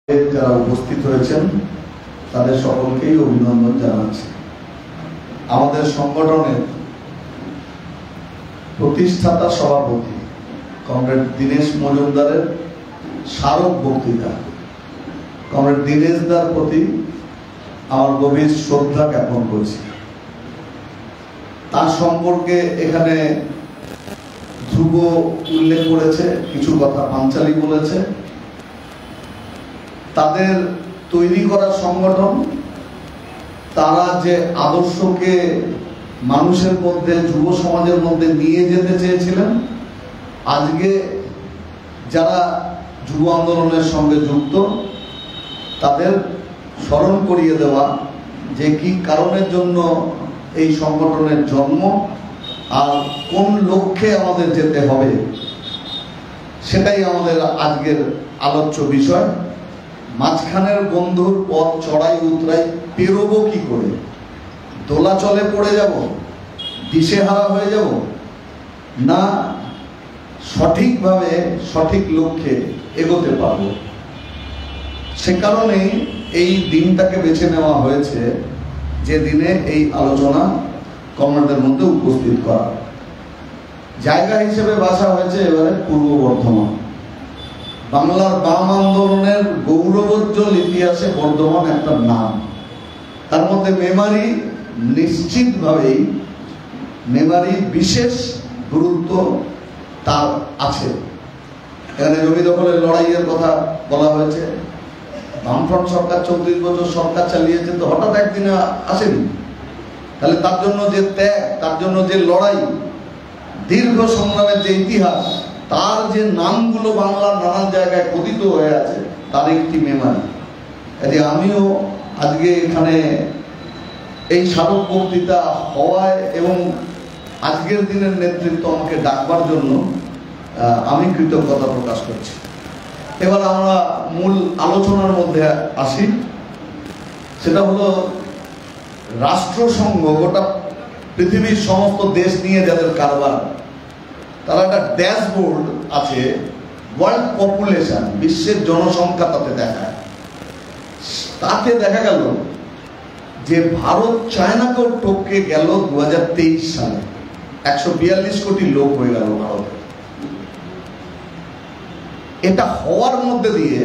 যারা উপস্থিত হয়েছেন তাদের সকলকেই অভিনন্দন জানাচ্ছি। আমাদের সংগঠনের প্রতিষ্ঠাতা সভাপতি কমরেড দীনেশ মজুমদারের স্মারক বক্তৃতা, কমরেড দীনেশ দার প্রতি আমার গভীর শ্রদ্ধা জ্ঞাপন করছি। তার সম্পর্কে এখানে ধ্রুব উল্লেখ করেছে, কিছু কথা পাঞ্চালী বলেছে। তাদের তৈরি করা সংগঠন, তারা যে আদর্শকে মানুষের মধ্যে, যুব সমাজের মধ্যে নিয়ে যেতে চেয়েছিলেন, আজকে যারা যুব আন্দোলনের সঙ্গে যুক্ত তাদের স্মরণ করিয়ে দেওয়া যে কি কারণের জন্য এই সংগঠনের জন্ম আর কোন লক্ষ্যে আমাদের যেতে হবে, সেটাই আমাদের আজকের আলোচ্য বিষয়। মাঝখানের বন্ধুর পথ চড়াই উতরাই পেরোবো কি করে? দোলাচলে পড়ে যাব, দিশেহারা হয়ে যাব, না সঠিকভাবে সঠিক লক্ষ্যে এগোতে পারবো? সে কারণে এই দিনটাকে বেছে নেওয়া হয়েছে, যে দিনে এই আলোচনা কমরেডদের মধ্যে উপস্থিত করা। জায়গা হিসেবে বাছা হয়েছে এবারে পূর্ব বর্ধমান। বাংলার বাম আন্দোলনের গৌরবোজ্জ্বল ইতিহাসে বর্ধমান একটা নাম। তার মধ্যে মেমারি নিশ্চিতভাবেই, মেমারি বিশেষ গুরুত্ব তার আছে। এখানে জমি দখলের লড়াইয়ের কথা বলা হয়েছে। বামফ্রন্ট সরকার 34 বছর সরকার চালিয়েছে, তো হঠাৎ একদিনে আসেনি। তাহলে তার জন্য যে ত্যাগ, তার জন্য যে লড়াই, দীর্ঘ সংগ্রামের যে ইতিহাস, তার যে নামগুলো বাংলার নানান জায়গায় কথিত হয়ে আছে, তার একটি মেমারি। কাজে আমিও আজকে এখানে এই স্মারক বক্তৃতা হওয়ায় এবং আজকের দিনের নেতৃত্ব আমাকে ডাকবার জন্য আমি কৃতজ্ঞতা প্রকাশ করছি। এবার আমরা মূল আলোচনার মধ্যে আসি। সেটা হলো রাষ্ট্রসংঘ, গোটা পৃথিবীর সমস্ত দেশ নিয়ে যাদের কারবার, তারা একটা ড্যাশবোর্ড আছে, ওয়ার্ল্ড পপুলেশন, বিশ্বের জনসংখ্যা তাতে দেখায়। তাতে দেখা গেল যে ভারত চায়নাকেও টপকে গেল 2023 সালে। 142 কোটি লোক হয়ে গেল ভারতে। এটা হওয়ার মধ্যে দিয়ে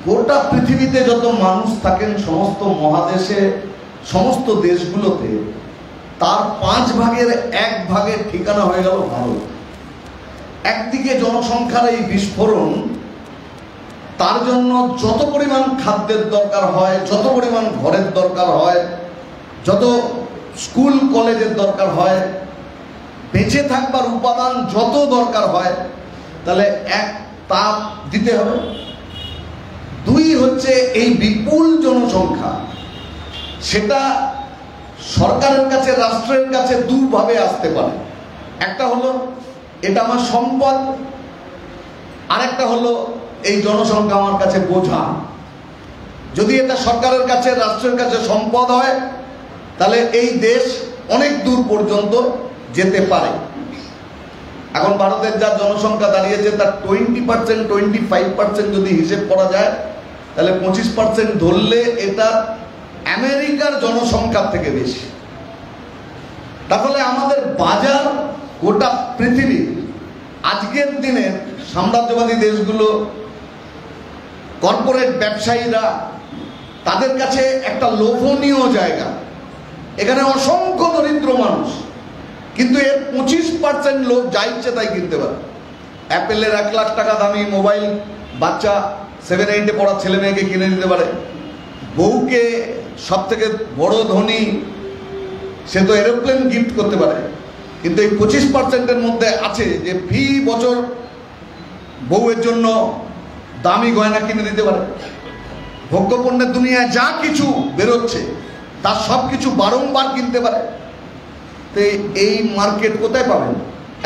গোটা পৃথিবীতে যত মানুষ থাকেন, সমস্ত মহাদেশে, সমস্ত দেশগুলোতে, তার 5 ভাগের 1 ভাগের ঠিকানা হয়ে গেল ভারত। একদিকে জনসংখ্যার এই বিস্ফোরণ, তার জন্য যত পরিমাণ খাদ্যের দরকার হয়, যত পরিমাণ ঘরের দরকার হয়, যত স্কুল কলেজের দরকার হয়, বেঁচে থাকবার উপাদান যত দরকার হয়, তাহলে এক তাপ দিতে হবে। 2 হচ্ছে এই বিপুল জনসংখ্যা, সেটা সরকারের কাছে, রাষ্ট্রের কাছে দুভাবে আসতে পারে। একটা হলো এটা আমার সম্পদ, আরেকটা হলো এই জনসংখ্যা আমার কাছে বোঝা। যদি এটা সরকারের কাছে, রাষ্ট্রের কাছে সম্পদ হয়, তাহলে এই দেশ অনেক দূর পর্যন্ত যেতে পারে। এখন ভারতের যা জনসংখ্যা দাঁড়িয়েছে, তার 20%, 25% যদি হিসেব করা যায়, তাহলে 25% ধরলে এটা আমেরিকার জনসংখ্যার থেকে বেশি। তাহলে আমাদের বাজার গোটা পৃথিবী, আজকের দিনে সাম্রাজ্যবাদী দেশগুলো, কর্পোরেট ব্যবসায়ীরা, তাদের কাছে একটা লোভনীয় জায়গা। এখানে অসংখ্য দরিদ্র মানুষ, কিন্তু এর 25% লোক যা ইচ্ছে তাই কিনতে পারে। অ্যাপেলের 1 লাখ টাকা দামি মোবাইল বাচ্চা 7-8-এ পড়া ছেলে মেয়েকে কিনে দিতে পারে। বউকে সব থেকে বড় ধনী, সে তো এরোপ্লেন গিফট করতে পারে। কিন্তু এই 25%-এর মধ্যে আছে যে ফি বছর বউয়ের জন্য দামি গয়না কিনে দিতে পারে। ভোগ্যপণ্যের দুনিয়ায় যা কিছু বেরোচ্ছে, তার সব কিছু বারংবার কিনতে পারে। তো এই মার্কেট কোথায় পাবেন?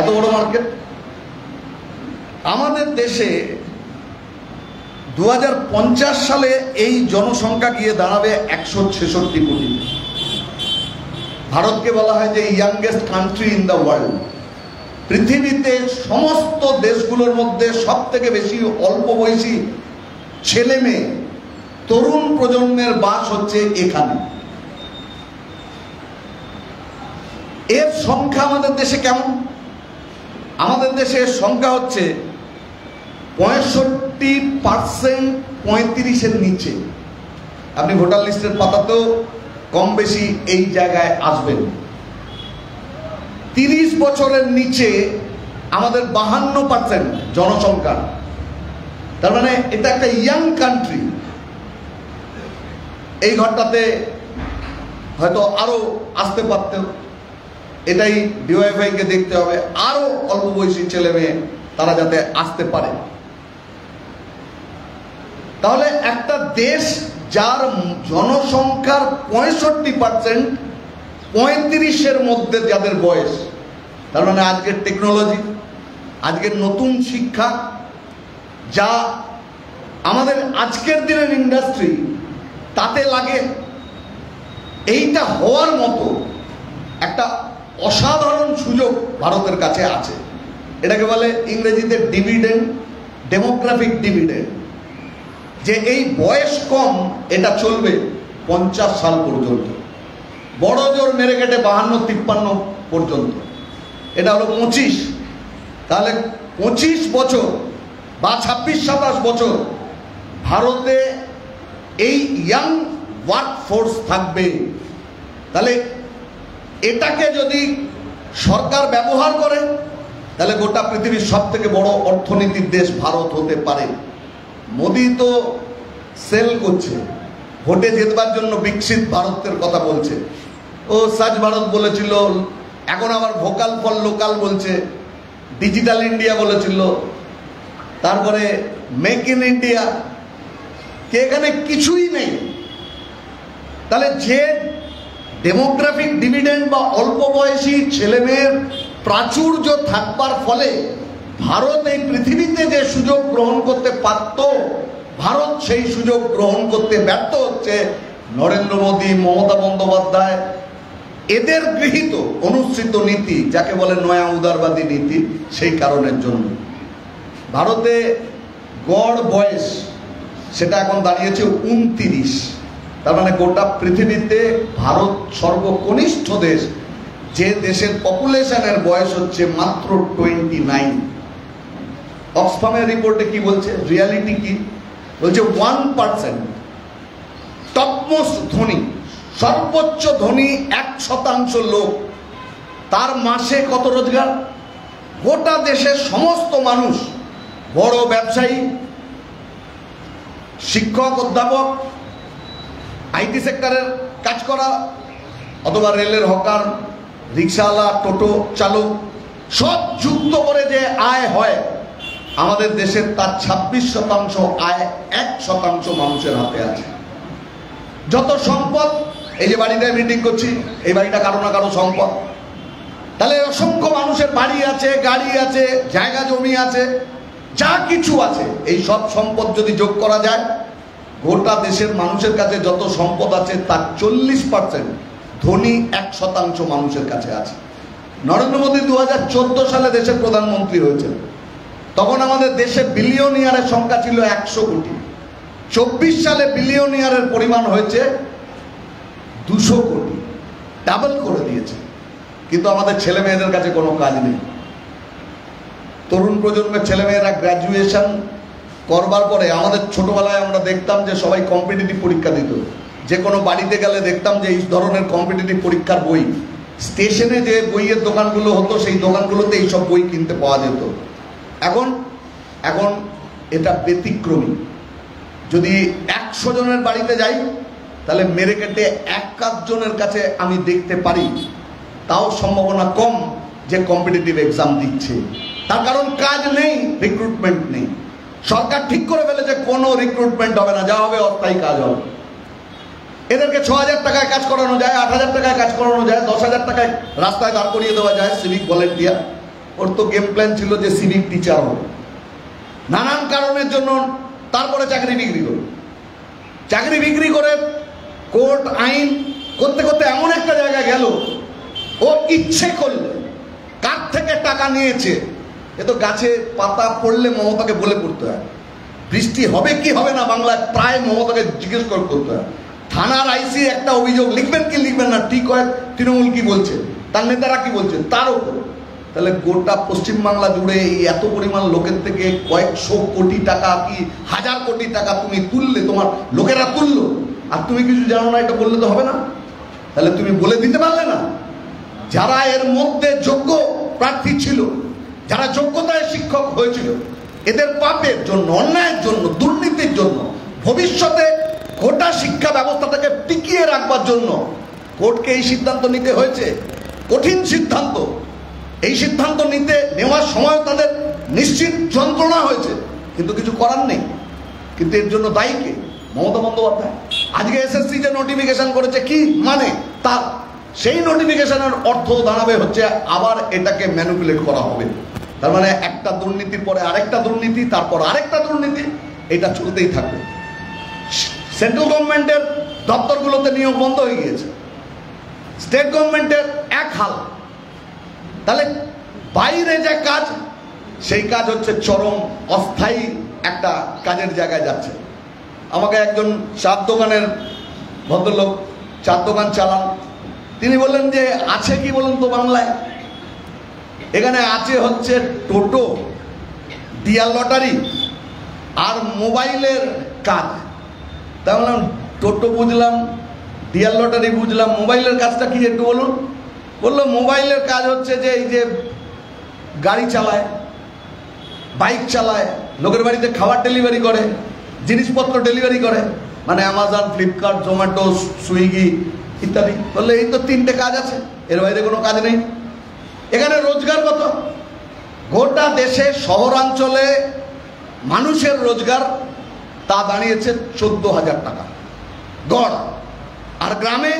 এত বড় মার্কেট। আমাদের দেশে 2050 সালে এই জনসংখ্যা গিয়ে দাঁড়াবে 166 কোটি। ভারতকে বলা হয় যে youngest country in the world. পৃথিবীতে সমস্ত দেশগুলোর মধ্যে সব থেকে বেশি অল্প বয়সী ছেলে মেয়ে, তরুণ প্রজন্মের বাস হচ্ছে এখানে। এর সংখ্যা আমাদের দেশে কেমন? আমাদের দেশে সংখ্যা হচ্ছে 65% 35-এর নিচে। আপনি ভোটার লিস্টের পাতাতেও কম বেশি এই জায়গায় আসবেন। 30 বছরের নিচে আমাদের 52% জনসংখ্যা। তার মানে এটা একটা ইয়াং কান্ট্রি। এই ঘরটাতে হয়তো আরো আসতে পারত, এটাই ডিওয়াইফাই কে দেখতে হবে, আরো অল্প বয়সী ছেলে মেয়ে তারা যাতে আসতে পারে। তাহলে একটা দেশ যার জনসংখ্যার 65% 35-এর মধ্যে যাদের বয়স, তার মানে আজকের টেকনোলজি, আজকের নতুন শিক্ষা, যা আমাদের আজকের দিনের ইন্ডাস্ট্রি তাতে লাগে, এইটা হওয়ার মতো একটা অসাধারণ সুযোগ ভারতের কাছে আছে। এটাকে বলে ইংরেজিতে ডিভিডেন্ড, ডেমোগ্রাফিক ডিভিডেন্ড, যে এই বয়স কম এটা চলবে 50 সাল পর্যন্ত, বড় জোর মেরে কেটে 52-53 পর্যন্ত। এটা হলো 25। তাহলে 25 বছর বা 26-27 বছর ভারতে এই ইয়াং ওয়ার্ক ফোর্স থাকবে। তাহলে এটাকে যদি সরকার ব্যবহার করে, তাহলে গোটা পৃথিবীর সব থেকে বড় অর্থনীতির দেশ ভারত হতে পারে। মোদি তো সেল করছে, ভোটে জেতবার জন্য বিকশিত ভারতের কথা বলছে। ও স্বচ্ছ ভারত বলেছিল, এখন আবার ভোকাল ফর লোকাল বলছে, ডিজিটাল ইন্ডিয়া বলেছিল, তারপরে মেক ইন ইন্ডিয়া, কে এখানে কিছুই নেই। তাহলে যে ডেমোগ্রাফিক ডিভিডেন্ড বা অল্প বয়সী ছেলে মেয়ের প্রাচুর্য থাকবার ফলে ভারত এই পৃথিবীতে যে সুযোগ গ্রহণ করতে পারত, ভারত সেই সুযোগ গ্রহণ করতে ব্যর্থ হচ্ছে। নরেন্দ্র মোদী, মমতা বন্দ্যোপাধ্যায় এদের গৃহীত অনুসৃত নীতি, যাকে বলে নয়া উদারবাদী নীতি, সেই কারণের জন্য ভারতে গড় বয়স সেটা এখন দাঁড়িয়েছে 29। তার মানে গোটা পৃথিবীতে ভারত সর্বকনিষ্ঠ দেশ, যে দেশের পপুলেশনের বয়স হচ্ছে মাত্র 29। অক্সফামের রিপোর্টে কি বলছে, রিয়ালিটি কি বলছে? 1% টপমোস্ট ধনী, সর্বোচ্চ ধনী 1% লোক, তার মাসে কত রোজগার? গোটা দেশের সমস্ত মানুষ, বড় ব্যবসায়ী, শিক্ষক, অধ্যাপক, আইটি সেক্টরের কাজ করা, অথবা রেলের হকার, রিক্সাওয়ালা, টোটো চালক, সব যুক্ত করে যে আয় হয় আমাদের দেশের, তার 26% আয় 1% মানুষের হাতে আছে। যত সম্পদ, এই যে বাড়িটায় মিটিং করছি, এই বাড়িটা কারো না কারো সম্পদ। তাহলে অসংখ্য মানুষের বাড়ি আছে, গাড়ি আছে, জায়গা জমি আছে, যা কিছু আছে, এই সব সম্পদ যদি যোগ করা যায়, গোটা দেশের মানুষের কাছে যত সম্পদ আছে তার 40% ধনী 1% মানুষের কাছে আছে। নরেন্দ্র মোদী 2014 সালে দেশের প্রধানমন্ত্রী হয়েছেন, তখন আমাদের দেশে বিলিয়নিয়ারের সংখ্যা ছিল 100 কোটি। 24 সালে বিলিয়নিয়ারের পরিমাণ হয়েছে 200 কোটি, ডাবল করে দিয়েছে। কিন্তু আমাদের ছেলে মেয়েদের কাছে কোনো কাজ নেই। তরুণ প্রজন্মের ছেলেমেয়েরা গ্র্যাজুয়েশন করবার পরে, আমাদের ছোটবেলায় আমরা দেখতাম যে সবাই কম্পিটিটিভ পরীক্ষা দিত, যে কোনো বাড়িতে গেলে দেখতাম যে এই ধরনের কম্পিটিটিভ পরীক্ষার বই, স্টেশনে যে বইয়ের দোকানগুলো হতো সেই দোকানগুলোতে এইসব বই কিনতে পাওয়া যেত। এখন এটা ব্যতিক্রমী। যদি 100 জনের বাড়িতে যাই, তাহলে মেরে কেটে 1 জনের কাছে আমি দেখতে পারি, তাও সম্ভাবনা কম যে কম্পিটিটিভ এক্সাম দিচ্ছে। তার কারণ কাজ নেই, রিক্রুটমেন্ট নেই। সরকার ঠিক করে ফেলেছে কোনো রিক্রুটমেন্ট হবে না, যা হবে অস্থায়ী কাজ হবে। এদেরকে 6000 টাকায় কাজ করানো যায়, 8000 টাকায় কাজ করানো যায়, 10,000 টাকায় রাস্তায় দাঁড় করিয়ে দেওয়া যায় সিভিক ভলেন্টিয়ার। ওর তো গেম প্ল্যান ছিল যে সিভিক টিচার হবে। নানান কারণের জন্য তারপরে চাকরি বিক্রি করে, চাকরি বিক্রি করে কোর্ট আইন করতে করতে এমন একটা জায়গায় গেল, ও ইচ্ছে করলে কার থেকে টাকা নিয়েছে, এ তো গাছে পাতা পড়লে মমতাকে বলে পড়তে হয়। বৃষ্টি হবে কি হবে না বাংলায় প্রায় মমতাকে জিজ্ঞেস করতে হয়। থানার আইসি একটা অভিযোগ লিখবেন কি লিখবেন না, ঠিক হয় তৃণমূল কি বলছে, তার নেতারা কি বলছেন তার উপর। তাহলে গোটা পশ্চিমবাংলা জুড়ে এই এত পরিমাণ লোকের থেকে কয়েকশো কোটি টাকা কি হাজার কোটি টাকা তুমি তুললে, তোমার লোকেরা তুললো, আর তুমি কিছু জানো না, এটা বললে তো হবে না। তাহলে তুমি বলে দিতে পারলে না যারা এর মধ্যে যোগ্য প্রার্থী ছিল, যারা যোগ্যতায় শিক্ষক হয়েছিল, এদের পাপের জন্য, অন্যায়ের জন্য, দুর্নীতির জন্য, ভবিষ্যতে গোটা শিক্ষা ব্যবস্থাটাকে টিকিয়ে রাখবার জন্য কোর্টকে এই সিদ্ধান্ত নিতে হয়েছে। কঠিন সিদ্ধান্ত। এই সিদ্ধান্ত নেওয়ার সময় তাদের নিশ্চিত যন্ত্রণা হয়েছে, কিন্তু কিছু করার নেই। কিন্তু এর জন্য দায়ী কে? মমতা বন্দ্যোপাধ্যায়। আজকে এসএসসি যে নোটিফিকেশন করেছে কি মানে, তার সেই নোটিফিকেশনের অর্থ দাঁড়াবে হচ্ছে আবার এটাকে ম্যানিপুলেট করা হবে। তার মানে একটা দুর্নীতির পরে আরেকটা দুর্নীতি, তারপর আরেকটা দুর্নীতি, এটা চলতেই থাকবে। সেন্ট্রাল গভর্নমেন্টের দপ্তরগুলোতে নিয়োগ বন্ধ হয়ে গিয়েছে, স্টেট গভর্নমেন্টের এক হাল। তাহলে বাইরে যে কাজ, সেই কাজ হচ্ছে চরম অস্থায়ী একটা কাজের জায়গায় যাচ্ছে। আমাকে একজন চার দোকানের ভদ্রলোক, চার দোকান চালান, তিনি বললেন যে আছে কি বলুন তো বাংলায়? এখানে আছে হচ্ছে টোটো, ডিয়ার লটারি আর মোবাইলের কাজ। তা বললাম টোটো বুঝলাম, ডিয়ার লটারি বুঝলাম, মোবাইলের কাজটা কি একটু বলুন। বললো মোবাইলের কাজ হচ্ছে যে এই যে গাড়ি চালায়, বাইক চালায়, লোকের বাড়িতে খাবার ডেলিভারি করে, জিনিসপত্র ডেলিভারি করে, মানে অ্যামাজন, ফ্লিপকার্ট, জোম্যাটো, সুইগি ইত্যাদি। বললে এই তো তিনটে কাজ আছে, এর বাইরে কোনো কাজ নেই। এখানে রোজগার কত? গোটা দেশে শহরাঞ্চলে মানুষের রোজগার তা দাঁড়িয়েছে 14,000 টাকা গড়, আর গ্রামে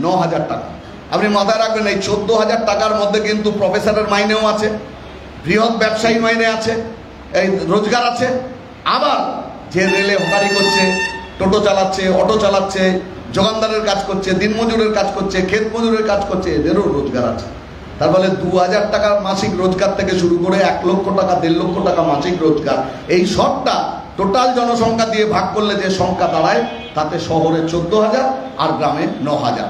9,000 টাকা। আপনি মাথায় রাখবেন এই 14,000 টাকার মধ্যে কিন্তু প্রফেসরের মাইনেও আছে, বৃহৎ ব্যবসায়ী মাইনে আছে, এই রোজগার আছে। আবার যে রেলে হকারি করছে, টোটো চালাচ্ছে, অটো চালাচ্ছে, যোগানদারের কাজ করছে, দিনমজুরের কাজ করছে, ক্ষেত মজুরের কাজ করছে, এদেরও রোজগার আছে। তার ফলে 2,000 টাকা মাসিক রোজগার থেকে শুরু করে 1 লক্ষ টাকা, 1.5 লক্ষ টাকা মাসিক রোজগার, এই সবটা টোটাল জনসংখ্যা দিয়ে ভাগ করলে যে সংখ্যা দাঁড়ায়, তাতে শহরে 14,000 আর গ্রামে 9,000।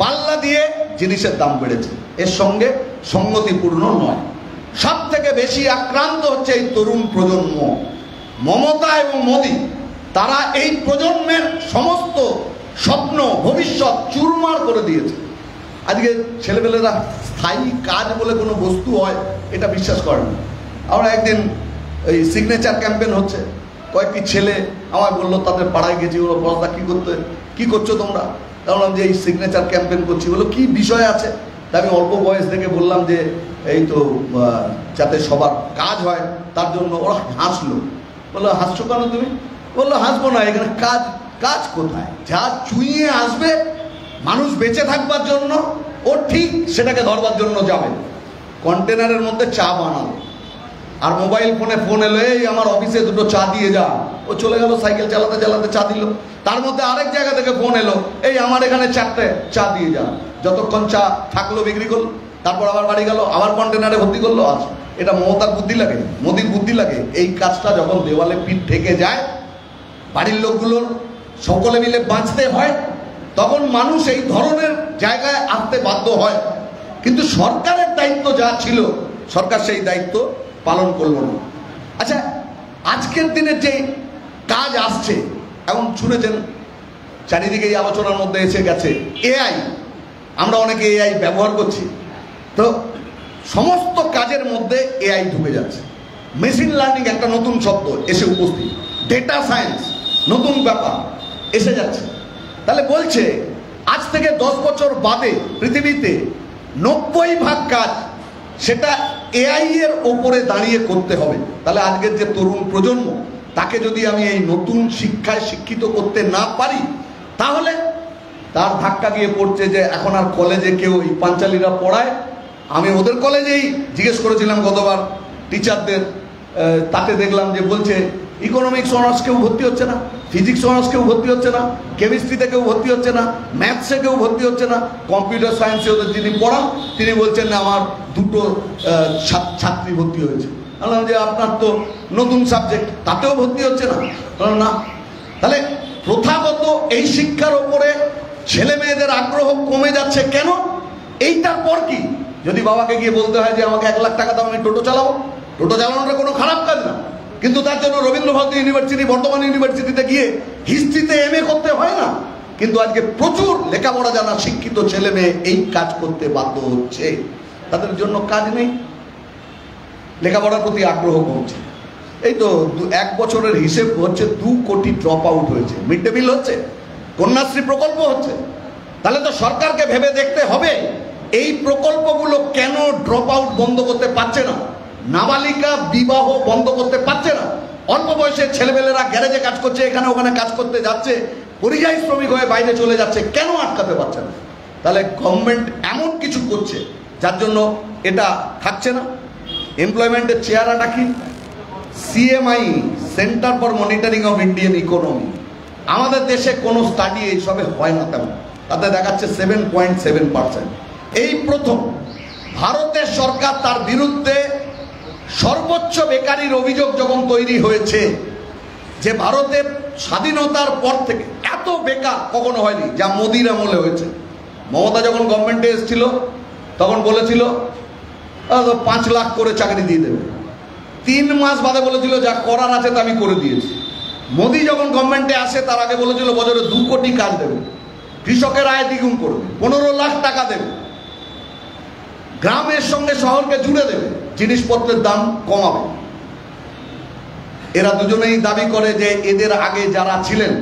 পাল্লা দিয়ে জিনিসের দাম বেড়েছে, এর সঙ্গে সঙ্গতিপূর্ণ নয়। সব থেকে বেশি আক্রান্ত হচ্ছে এই তরুণ প্রজন্ম। মমতা এবং মোদি তারা এই প্রজন্মের সমস্ত স্বপ্ন, ভবিষ্যৎ চুরমার করে দিয়েছে। আজকে ছেলেপেলেরা স্থায়ী কাজ বলে কোনো বস্তু হয় এটা বিশ্বাস করে না। আমরা একদিন এই সিগনেচার ক্যাম্পেইন হচ্ছে, কয়েকটি ছেলে আমায় বললো তাদের পাড়ায় গেছি, ওরা পড়াশোনা কী করছো তোমরা? বললাম যে এই সিগনেচার ক্যাম্পেইন করছি। বললো কি বিষয় আছে? তা আমি অল্প বয়স থেকে বললাম যে এই তো যাতে সবার কাজ হয় তার জন্য। ওরা হাসলো, বললো হাসছো কেন তুমি? বললো হাসবো না, এখানে কাজ, কাজ কোথায়? যা চুইয়ে আসবে মানুষ বেঁচে থাকবার জন্য, ও ঠিক সেটাকে ধরবার জন্য যাবে। কন্টেনারের মধ্যে চা বানালো, আর মোবাইল ফোনে ফোন এলো, এই আমার অফিসে 2টো চা দিয়ে যা। ও চলে গেল, সাইকেল চালাতে চালাতে চা দিল। তার মধ্যে আরেক জায়গা থেকে ফোন এলো, এই আমার এখানে 4টে চা দিয়ে যা। যতক্ষণ চা থাকলো বিক্রি করলো, তারপর আবার বাড়ি গেল, আবার কন্টেনারে ভর্তি করলো। আচ্ছা, এটা মমতার বুদ্ধি লাগে, মোদির বুদ্ধি লাগে। এই কাজটা যখন দেওয়ালে পিঠ ঠেকে যায়, বাড়ির লোকগুলোর সকলে মিলে বাঁচতে হয়, তখন মানুষ এই ধরনের জায়গায় আসতে বাধ্য হয়। কিন্তু সরকারের দায়িত্ব যা ছিল, সরকার সেই দায়িত্ব পালন করলো না। আচ্ছা, আজকের দিনের যে কাজ আসছে, এখন শুনেছেন চারিদিকে এই আলোচনার মধ্যে এসে গেছে এআই। আমরা অনেকে এআই ব্যবহার করছি, তো সমস্ত কাজের মধ্যে এআই ঢুকে যাচ্ছে। মেশিন লার্নিং একটা নতুন শব্দ এসে উপস্থিত, ডেটা সায়েন্স নতুন ব্যাপার এসে যাচ্ছে। তাহলে বলছে আজ থেকে 10 বছর বাদে পৃথিবীতে 90% কাজ সেটা এআই এর ওপরে দাঁড়িয়ে করতে হবে। তাহলে আজকের যে তরুণ প্রজন্ম, তাকে যদি আমি এই নতুন শিক্ষায় শিক্ষিত করতে না পারি, তাহলে তার ধাক্কা গিয়ে পড়ছে যে এখন আর কলেজে কেউ, এই পাঞ্চালীরা পড়ায়, আমি ওদের কলেজেই জিজ্ঞেস করেছিলাম গতবার টিচারদের, তাতে দেখলাম যে বলছে ইকোনমিক্স অনার্স কেউ ভর্তি হচ্ছে না, ফিজিক্স অনার্স কেউ ভর্তি হচ্ছে না, কেমিস্ট্রিতে কেউ ভর্তি হচ্ছে না, ম্যাথসে কেউ ভর্তি হচ্ছে না, কম্পিউটার সায়েন্সে ওদের যিনি পড়ান তিনি বলছেন না আমার 2টো ছাত্রী ভর্তি হয়েছে। বললাম যে আপনার তো নতুন সাবজেক্ট, তাতেও ভর্তি হচ্ছে না। বললাম না। তাহলে প্রথাগত এই শিক্ষার ওপরে ছেলে মেয়েদের আগ্রহ কমে যাচ্ছে কেন? এইটার পর কি? যদি বাবাকে গিয়ে বলতে হয় যে আমাকে 1 লাখ টাকা দাও, আমি টোটো চালাবো, টোটো চালানোটা কোনো খারাপ কাজ না, কিন্তু তার জন্য রবীন্দ্রভারতী ইউনিভার্সিটি, বর্ধমান ইউনিভার্সিটিতে গিয়ে হিস্ট্রিতে MA করতে হয় না। কিন্তু আজকে প্রচুর লেখাপড়া জানা শিক্ষিত ছেলে মেয়ে এই কাজ করতে বাধ্য হচ্ছে। তাদের জন্য কাজ নেই, লেখাপড়ার প্রতি আগ্রহ কমছে। এই তো 1 বছরের হিসেব হচ্ছে 2 কোটি ড্রপ আউট হয়েছে। মিড ডে মিল হচ্ছে, কন্যাশ্রী প্রকল্প হচ্ছে। তাহলে তো সরকারকে ভেবে দেখতে হবে এই প্রকল্পগুলো কেন ড্রপ আউট বন্ধ করতে পারছে না, নাবালিকা বিবাহ বন্ধ করতে পারছে না। অল্প বয়সের ছেলেমেয়েরা গ্যারেজে কাজ করছে, এখানে ওখানে কাজ করতে যাচ্ছে, পরিযায়ী শ্রমিক হয়ে বাইরে চলে যাচ্ছে, কেন আটকাতে পারছে না? তাহলে গভর্নমেন্ট এমন কিছু করছে যার জন্য এটা থাকছে না। এমপ্লয়মেন্টের চেহারাটা কি? CMI, centre for monitoring of Indian economy, আমাদের দেশে কোনো স্টাডি এইসবে হয় না তেমন, তাতে দেখাচ্ছে 7.7%। এই প্রথম ভারতের সরকার তার বিরুদ্ধে সর্বোচ্চ বেকারির অভিযোগ যখন তৈরি হয়েছে, যে ভারতে স্বাধীনতার পর থেকে এত বেকার কখনো হয়নি যা মোদির আমলে হয়েছে। মমতা যখন গভর্নমেন্টে এসেছিল তখন বলেছিল 5 লাখ করে চাকরি দিয়ে দেবে, 3 মাস বাদে বলেছিল যা করার আছে তা আমি করে দিয়েছি। মোদি যখন গভর্নমেন্টে আসে তার আগে বলেছিল বছরে 2 কোটি কাজ দেবে, কৃষকের আয় দ্বিগুণ করবে, 15 লাখ টাকা দেবে, গ্রামের সঙ্গে শহরকে জুড়ে দেবে, জিনিসপত্রের দাম কমাবে। এরা দুজনেই দাবি করে যে এদের আগে যারা ছিলেন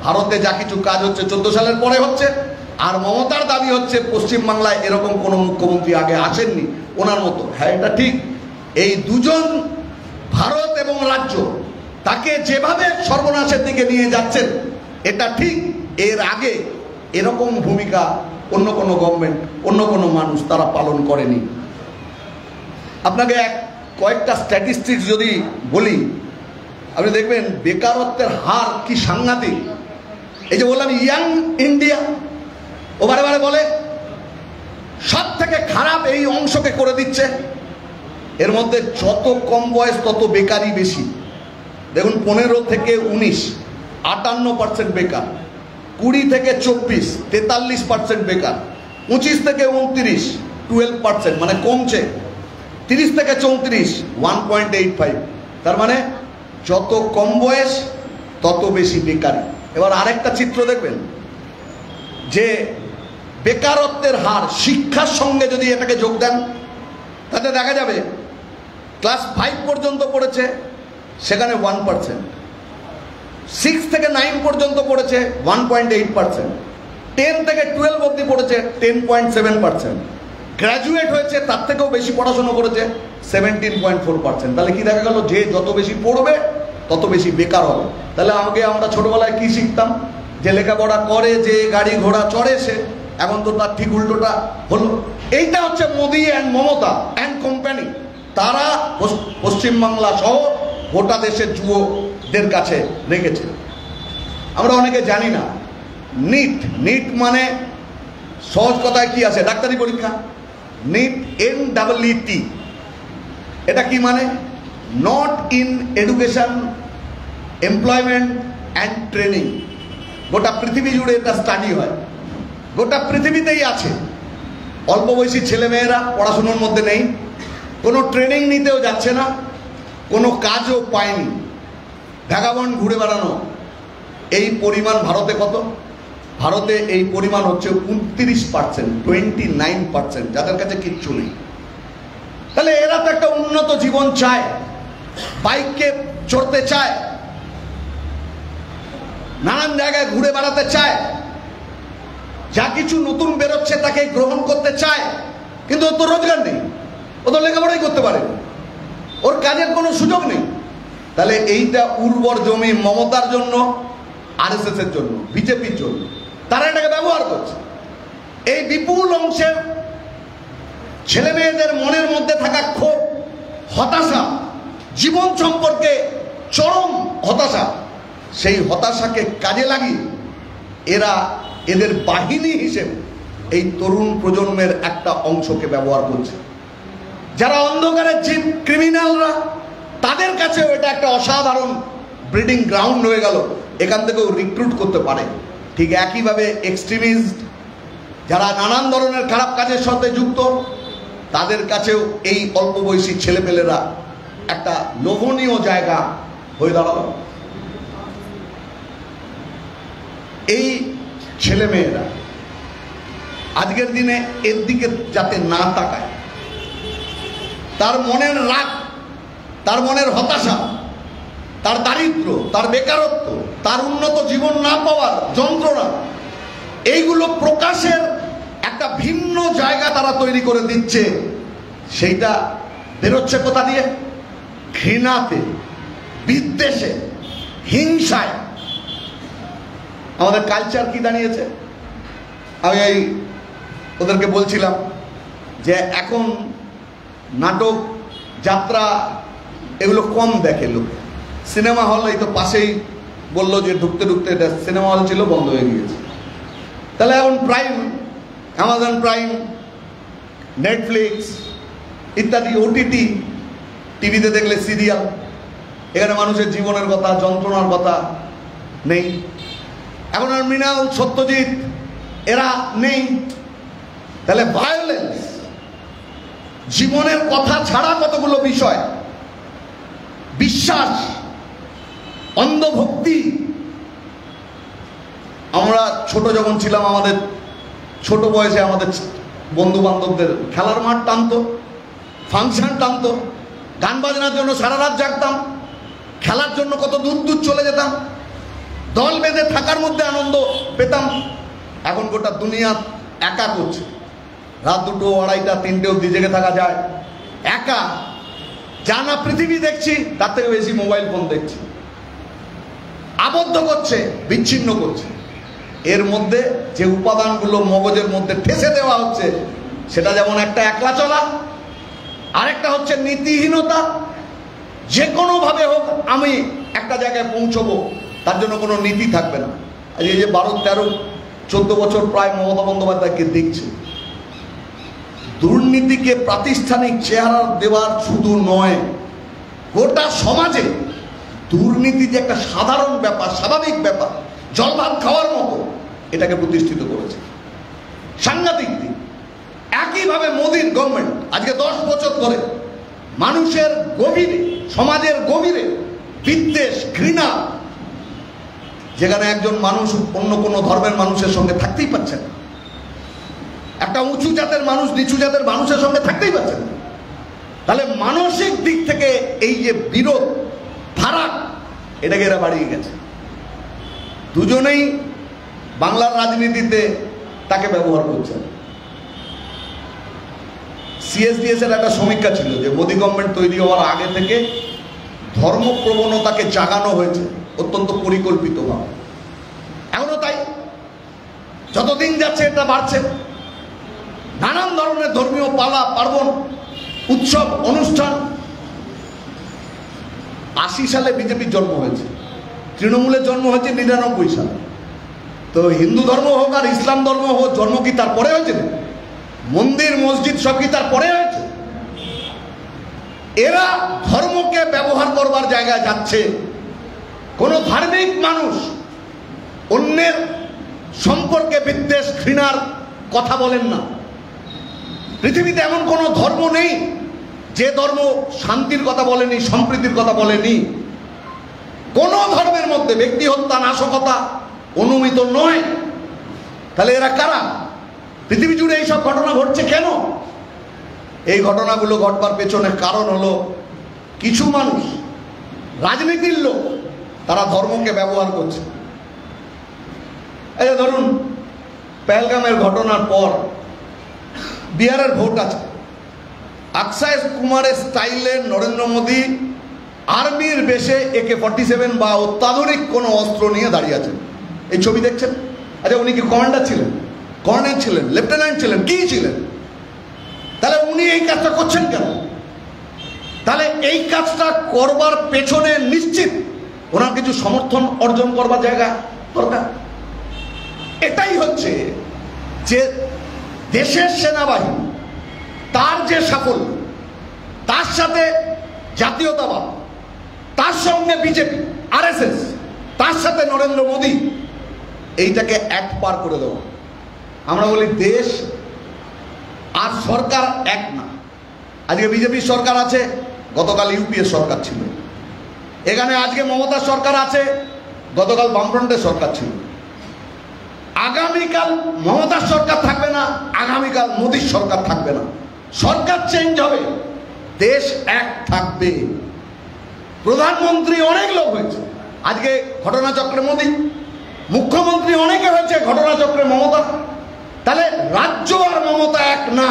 ভারতে যা কিছু কাজ হচ্ছে 14 সালের পরে হচ্ছে, আর মমতার দাবি হচ্ছে পশ্চিমবাংলায় এরকম কোনো মুখ্যমন্ত্রী আগে আসেননি ওনার মতো। হ্যাঁ, এটা ঠিক। এই দুজন ভারত এবং রাজ্য তাকে যেভাবে সর্বনাশের দিকে নিয়ে যাচ্ছেন এটা ঠিক। এর আগে এরকম ভূমিকা অন্য কোনো গভর্নমেন্ট, অন্য কোনো মানুষ তারা পালন করেনি। আপনাকে কয়েকটা স্ট্যাটিস্টিক্স যদি বলি, আপনি দেখবেন বেকারত্বের হার কি সাংঘাতিক। এই যে বললাম ইয়াং ইন্ডিয়া, ও বারে বারে বলে সব থেকে খারাপ এই অংশকে করে দিচ্ছে। এর মধ্যে যত কম বয়স তত বেকারই বেশি। দেখুন 15 থেকে 19 58% বেকার, 20 থেকে 24 43% বেকার, 25 থেকে 29 12%, মানে কমছে। 30 থেকে 34 1.85, তার মানে যত কম বয়স তত বেশি বেকারি। এবার আরেকটা চিত্র দেখবেন যে বেকারত্বের হার শিক্ষার সঙ্গে যদি এটাকে যোগ দেন তাতে দেখা যাবে ক্লাস 5 পর্যন্ত পড়েছে সেখানে 1%, 6 থেকে 9 পর্যন্ত পড়েছে 1.8%, 10 থেকে 12 অবধি পড়েছে 10.7%, গ্র্যাজুয়েট হয়েছে তার থেকেও বেশি পড়াশোনা করেছে 17.4%। তাহলে কি দেখা গেল, যে যত বেশি পড়বে তত বেশি বেকার হবে। তাহলে আমরা ছোটবেলায় কি শিখতাম, যে লেখাপড়া করে যে গাড়ি ঘোড়া চড়ে সে, এখন তো তার ঠিক উল্টোটা হলো। এইটা হচ্ছে Modi and Mamata and company, তারা পশ্চিমবাংলা সহ গোটা দেশের যুবদের কাছে রেখেছে। আমরা অনেকে জানি না নিট মানে সহজ কথায় কি আছে, ডাক্তারি পরীক্ষা। নিট NEET, এটা কি মানে? Not in education, employment and training. গোটা পৃথিবী জুড়ে এটা স্টাডি হয়, গোটা পৃথিবীতেই আছে। অল্প বয়সী ছেলেমেয়েরা পড়াশুনোর মধ্যে নেই, কোনো ট্রেনিং নিতেও যাচ্ছে না, কোনো কাজও পায়নি, ভ্যাগাবন্ড ঘুরে বেড়ানো। এই পরিমাণ ভারতে কত? ভারতে এই পরিমাণ হচ্ছে 29%, 29%, যাদের কাছে কিচ্ছু নেই। তাহলে এরা তো একটা উন্নত জীবন চায়, বাইকে চড়তে চায়, নানান জায়গায় ঘুরে বেড়াতে চায়, যা কিছু নতুন বেরোচ্ছে তাকে গ্রহণ করতে চায়, কিন্তু ওর তো রোজগার নেই, ও তো লেখাপড়াই করতে পারে, ওর কাজের কোনো সুযোগ নেই। তাহলে এইটা উর্বর জমি মমতার জন্য, RSS এর জন্য, বিজেপির জন্য, তারা এটাকে ব্যবহার করছে। এই বিপুল অংশের ছেলে মেয়েদের মনের মধ্যে থাকা ক্ষোভ, হতাশা, জীবন সম্পর্কে চরম হতাশা, সেই হতাশাকে কাজে লাগিয়ে এরা এদের বাহিনী হিসেবে এই তরুণ প্রজন্মের একটা অংশকে ব্যবহার করছে। যারা অন্ধকারের জিন ক্রিমিনালরা, তাদের কাছেও এটা একটা অসাধারণ ব্রিডিং গ্রাউন্ড হয়ে গেল, এখান থেকেও রিক্রুট করতে পারে। ঠিক একইভাবে এক্সট্রিমিস্ট যারা নানান ধরনের খারাপ কাজের সাথে যুক্ত, তাদের কাছেও এই অল্প বয়সী ছেলেপেলেরা একটা লোভনীয় জায়গা হয়ে দাঁড়ালো। এই ছেলেমেয়েরা আজকের দিনে এর দিকে যাতে না তাকায়, তার মনের রাগ, তার মনের হতাশা, তার দারিদ্র, তার বেকারত্ব, তার উন্নত জীবন না পাওয়ার যন্ত্রণা, এইগুলো প্রকাশের একটা ভিন্ন জায়গা তারা তৈরি করে দিচ্ছে। সেইটা বেরোচ্ছে কোথা দিয়ে? ঘৃণাতে, বিদ্বেষে, হিংসায়। আমাদের কালচার কি দাঁড়িয়েছে? আমি এই ওদেরকে বলছিলাম যে এখন নাটক, যাত্রা এগুলো কম দেখে লোক। সিনেমা হল এই তো পাশেই বললো যে ঢুকতে ঢুকতে এটা সিনেমা হল ছিল, বন্ধ হয়ে গিয়েছে। তাহলে এখন প্রাইম, অ্যামাজন প্রাইম, নেটফ্লিক্স ইত্যাদি ওটিটি, টিভিতে দেখলে সিরিয়াল, এখানে মানুষের জীবনের কথা, যন্ত্রণার কথা নেই। এখন আর মৃণাল, সত্যজিৎ এরা নেই। তাহলে ভায়োলেন্স, জীবনের কথা ছাড়া কতগুলো বিষয়, বিশ্বাস, অন্ধভক্তি। আমরা ছোট যখন ছিলাম, আমাদের ছোট বয়সে আমাদের বন্ধু বান্ধবদের খেলার মাঠ টানতো, ফাংশন টানতো, গান বাজনার জন্য সারা রাত জাগতাম, খেলার জন্য কত দূর দূর চলে যেতাম, দল বেঁধে থাকার মধ্যে আনন্দ পেতাম। এখন গোটা দুনিয়া একা করছে, রাত 2টো, 2:30, 3টে অবধি জেগে থাকা যায় একা। জানা পৃথিবী দেখছি, তার থেকে বেশি মোবাইল ফোন দেখছি। আবদ্ধ করছে, বিচ্ছিন্ন করছে। এর মধ্যে যে উপাদানগুলো মগজের মধ্যে ঠেসে দেওয়া হচ্ছে, সেটা যেমন একটা একলা চলা, আরেকটা হচ্ছে নীতিহীনতা। যে কোনোভাবে হোক আমি একটা জায়গায় পৌঁছবো, তার জন্য কোনো নীতি থাকবে না। আর এই যে 12, 13, 14 বছর প্রায় মমতা বন্দ্যোপাধ্যায়কে দেখছে, দুর্নীতিকে প্রাতিষ্ঠানিক চেহারা দেওয়ার শুধু নয়, গোটা সমাজে দুর্নীতি যে একটা সাধারণ ব্যাপার, স্বাভাবিক ব্যাপার, জল ভাত খাওয়ার মতো, এটাকে প্রতিষ্ঠিত করেছে। সাংঘাতিক দিক। একইভাবে মোদির গভর্নমেন্ট আজকে 10 বছর ধরে মানুষের গভীরে, সমাজের গভীরে বিদ্বেষ, ঘৃণা, যেখানে একজন মানুষ অন্য কোনো ধর্মের মানুষের সঙ্গে থাকতেই পারছে না, একটা উঁচু জাতের মানুষ নিচু জাতের মানুষের সঙ্গে থাকতেই পারছে না। তাহলে মানসিক দিক থেকে এই যে বিরোধ, ফারাক, এটাকে এরা বাড়িয়ে গেছে। দুজনেই বাংলার রাজনীতিতে তাকে ব্যবহার করছে। সিএসডিএস এর একটা সমীক্ষা ছিল যে মোদী গভর্নমেন্ট তৈরি হওয়ার আগে থেকে ধর্ম প্রবণতাকে জাগানো হয়েছে অত্যন্ত পরিকল্পিতভাবে। এখনো তাই, যতদিন যাচ্ছে এটা বাড়ছে। নানান ধরনের ধর্মীয় পালা, পার্বণ, উৎসব, অনুষ্ঠান। 80 সালে বিজেপির জন্ম হয়েছে, তৃণমূলের জন্ম হয়েছে 99 সালে। তো হিন্দু ধর্ম হোক আর ইসলাম ধর্ম হোক, জন্ম কি তারপরে হয়েছে? মন্দির মসজিদ সব কি তারপরে হয়েছে? এরা ধর্মকে ব্যবহার করবার জায়গায় যাচ্ছে। কোন ধার্মিক মানুষ অন্যের সম্পর্কে বিদ্বেষ, ঘৃণার কথা বলেন না। পৃথিবীতে এমন কোনো ধর্ম নেই যে ধর্ম শান্তির কথা বলেনি, সম্প্রীতির কথা বলেনি। কোন ধর্মের মধ্যে ব্যক্তি হত্যা, নাশকতা অনুমিত নয়। তাহলে এরা কারা? পৃথিবী জুড়ে এইসব ঘটনা ঘটছে কেন? এই ঘটনাগুলো ঘটবার পেছনে কারণ হলো কিছু মানুষ, রাজনীতির লোক, তারা ধর্মকে ব্যবহার করছে। এই যে ধরুন, পেহেলগামের ঘটনার পর বিহারের ভোট আছে, অক্ষয় কুমারের স্টাইলে নরেন্দ্র মোদী আর্মির বেশে AK-47 বা অত্যাধুনিক কোনো অস্ত্র নিয়ে দাঁড়িয়ে আছেন। এই ছবি দেখছেন? আচ্ছা, উনি কি কমান্ডার ছিলেন, কর্নেল ছিলেন, লেফটেন্যান্ট ছিলেন, কি ছিলেন? তাহলে উনি এই কাজটা করছেন কেন? তাহলে এই কাজটা করবার পেছনে নিশ্চিত ওনার কিছু সমর্থন অর্জন করবার জায়গা দরকার। এটাই হচ্ছে যে দেশের সেনাবাহিনী, তার যে সাফল্য, তার সাথে জাতীয়তাবাদ, তার সঙ্গে বিজেপি, আরএসএস, তার সাথে নরেন্দ্র মোদী, এইটাকে এক পার করে দেবো। আমরা বলি দেশ আর সরকার এক না। আজকে বিজেপির সরকার আছে, গতকাল ইউপিএ সরকার ছিল। এখানে আজকে মমতার সরকার আছে, গতকাল বামফ্রন্টের সরকার ছিল। আগামীকাল মমতার সরকার থাকবে না, আগামীকাল মোদীর সরকার থাকবে না। সরকার চেঞ্জ হবে, দেশ এক থাকবে। প্রধানমন্ত্রী অনেক লোক হয়েছে, আজকে ঘটনাচক্রে মোদী। মুখ্যমন্ত্রী অনেকে হয়েছে, ঘটনাচক্রে মমতা। তাহলে রাজ্য আর মমতা এক না।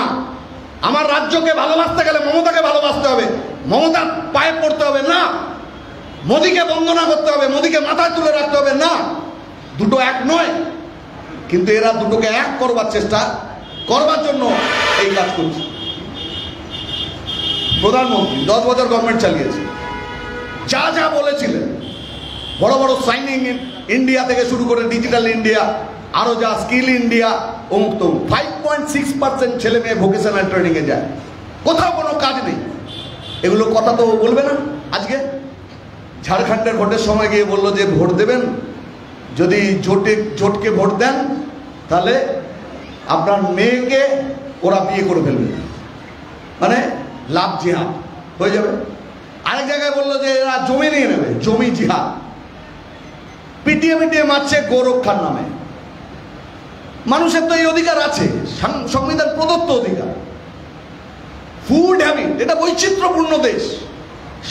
আমার রাজ্যকে ভালোবাসতে গেলে মমতাকে ভালোবাসতে হবে, মমতার পায়ে পড়তে হবে না। মোদীকে বন্দনা করতে হবে, মোদীকে মাথায় তুলে রাখতে হবে না। দুটো এক নয়, কিন্তু এরা দুটোকে এক করবার চেষ্টা করবার জন্য এই কাজ করছে। প্রধানমন্ত্রী 10 বছর গভর্নমেন্ট চালিয়েছে, যা যা বলেছিলেন, বড় বড় সাইনিং ইন্ডিয়া থেকে শুরু করে ডিজিটাল ইন্ডিয়া, আরো যা স্কিল ইন্ডিয়া, অমুক তমুক, 5.6% ছেলে মেয়ে ভোকেশনাল ট্রেনিং এ যায়, কোথাও কোনো কাজ নেই। এগুলো কথা তো বলবে না। আজকে ঝাড়খণ্ডের ভোটের সময় গিয়ে বললো যে ভোট দেবেন, যদি জোটকে ভোট দেন তাহলে আপনার মেয়েকে ওরা বিয়ে করে ফেলবে, মানে লাভ জিহাদ হয়ে যাবে। আরেক জায়গায় বললো যে এরা জমি নিয়ে নেবে, জমি জিহাদ। পিটিয়ে পিটিয়ে মারছে গোরক্ষার নামে। মানুষের তো এই অধিকার আছে, সংবিধান প্রদত্ত অধিকার। ফুড হ্যাবিট, এটা বৈচিত্র্যপূর্ণ দেশ।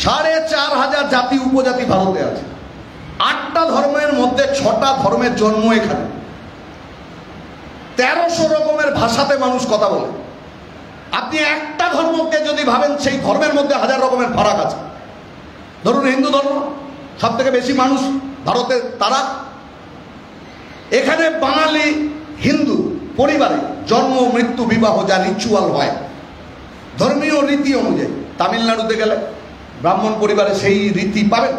4,500 জাতি উপজাতি ভারতে আছে। 8টা ধর্মের মধ্যে 6টা ধর্মের জন্ম এখানে। 1300 রকমের ভাষাতে মানুষ কথা বলে। আপনি একটা ধর্মকে যদি ভাবেন, সেই ধর্মের মধ্যে 1000 রকমের ফারাক আছে। ধরুন হিন্দু ধর্ম, সব থেকে বেশি মানুষ ভারতের তারা। এখানে বাঙালি হিন্দু পরিবারে জন্ম মৃত্যু বিবাহ যা রিচুয়াল হয় ধর্মীয় রীতি অনুযায়ী, তামিলনাড়ুতে গেলে ব্রাহ্মণ পরিবারে সেই রীতি পাবেন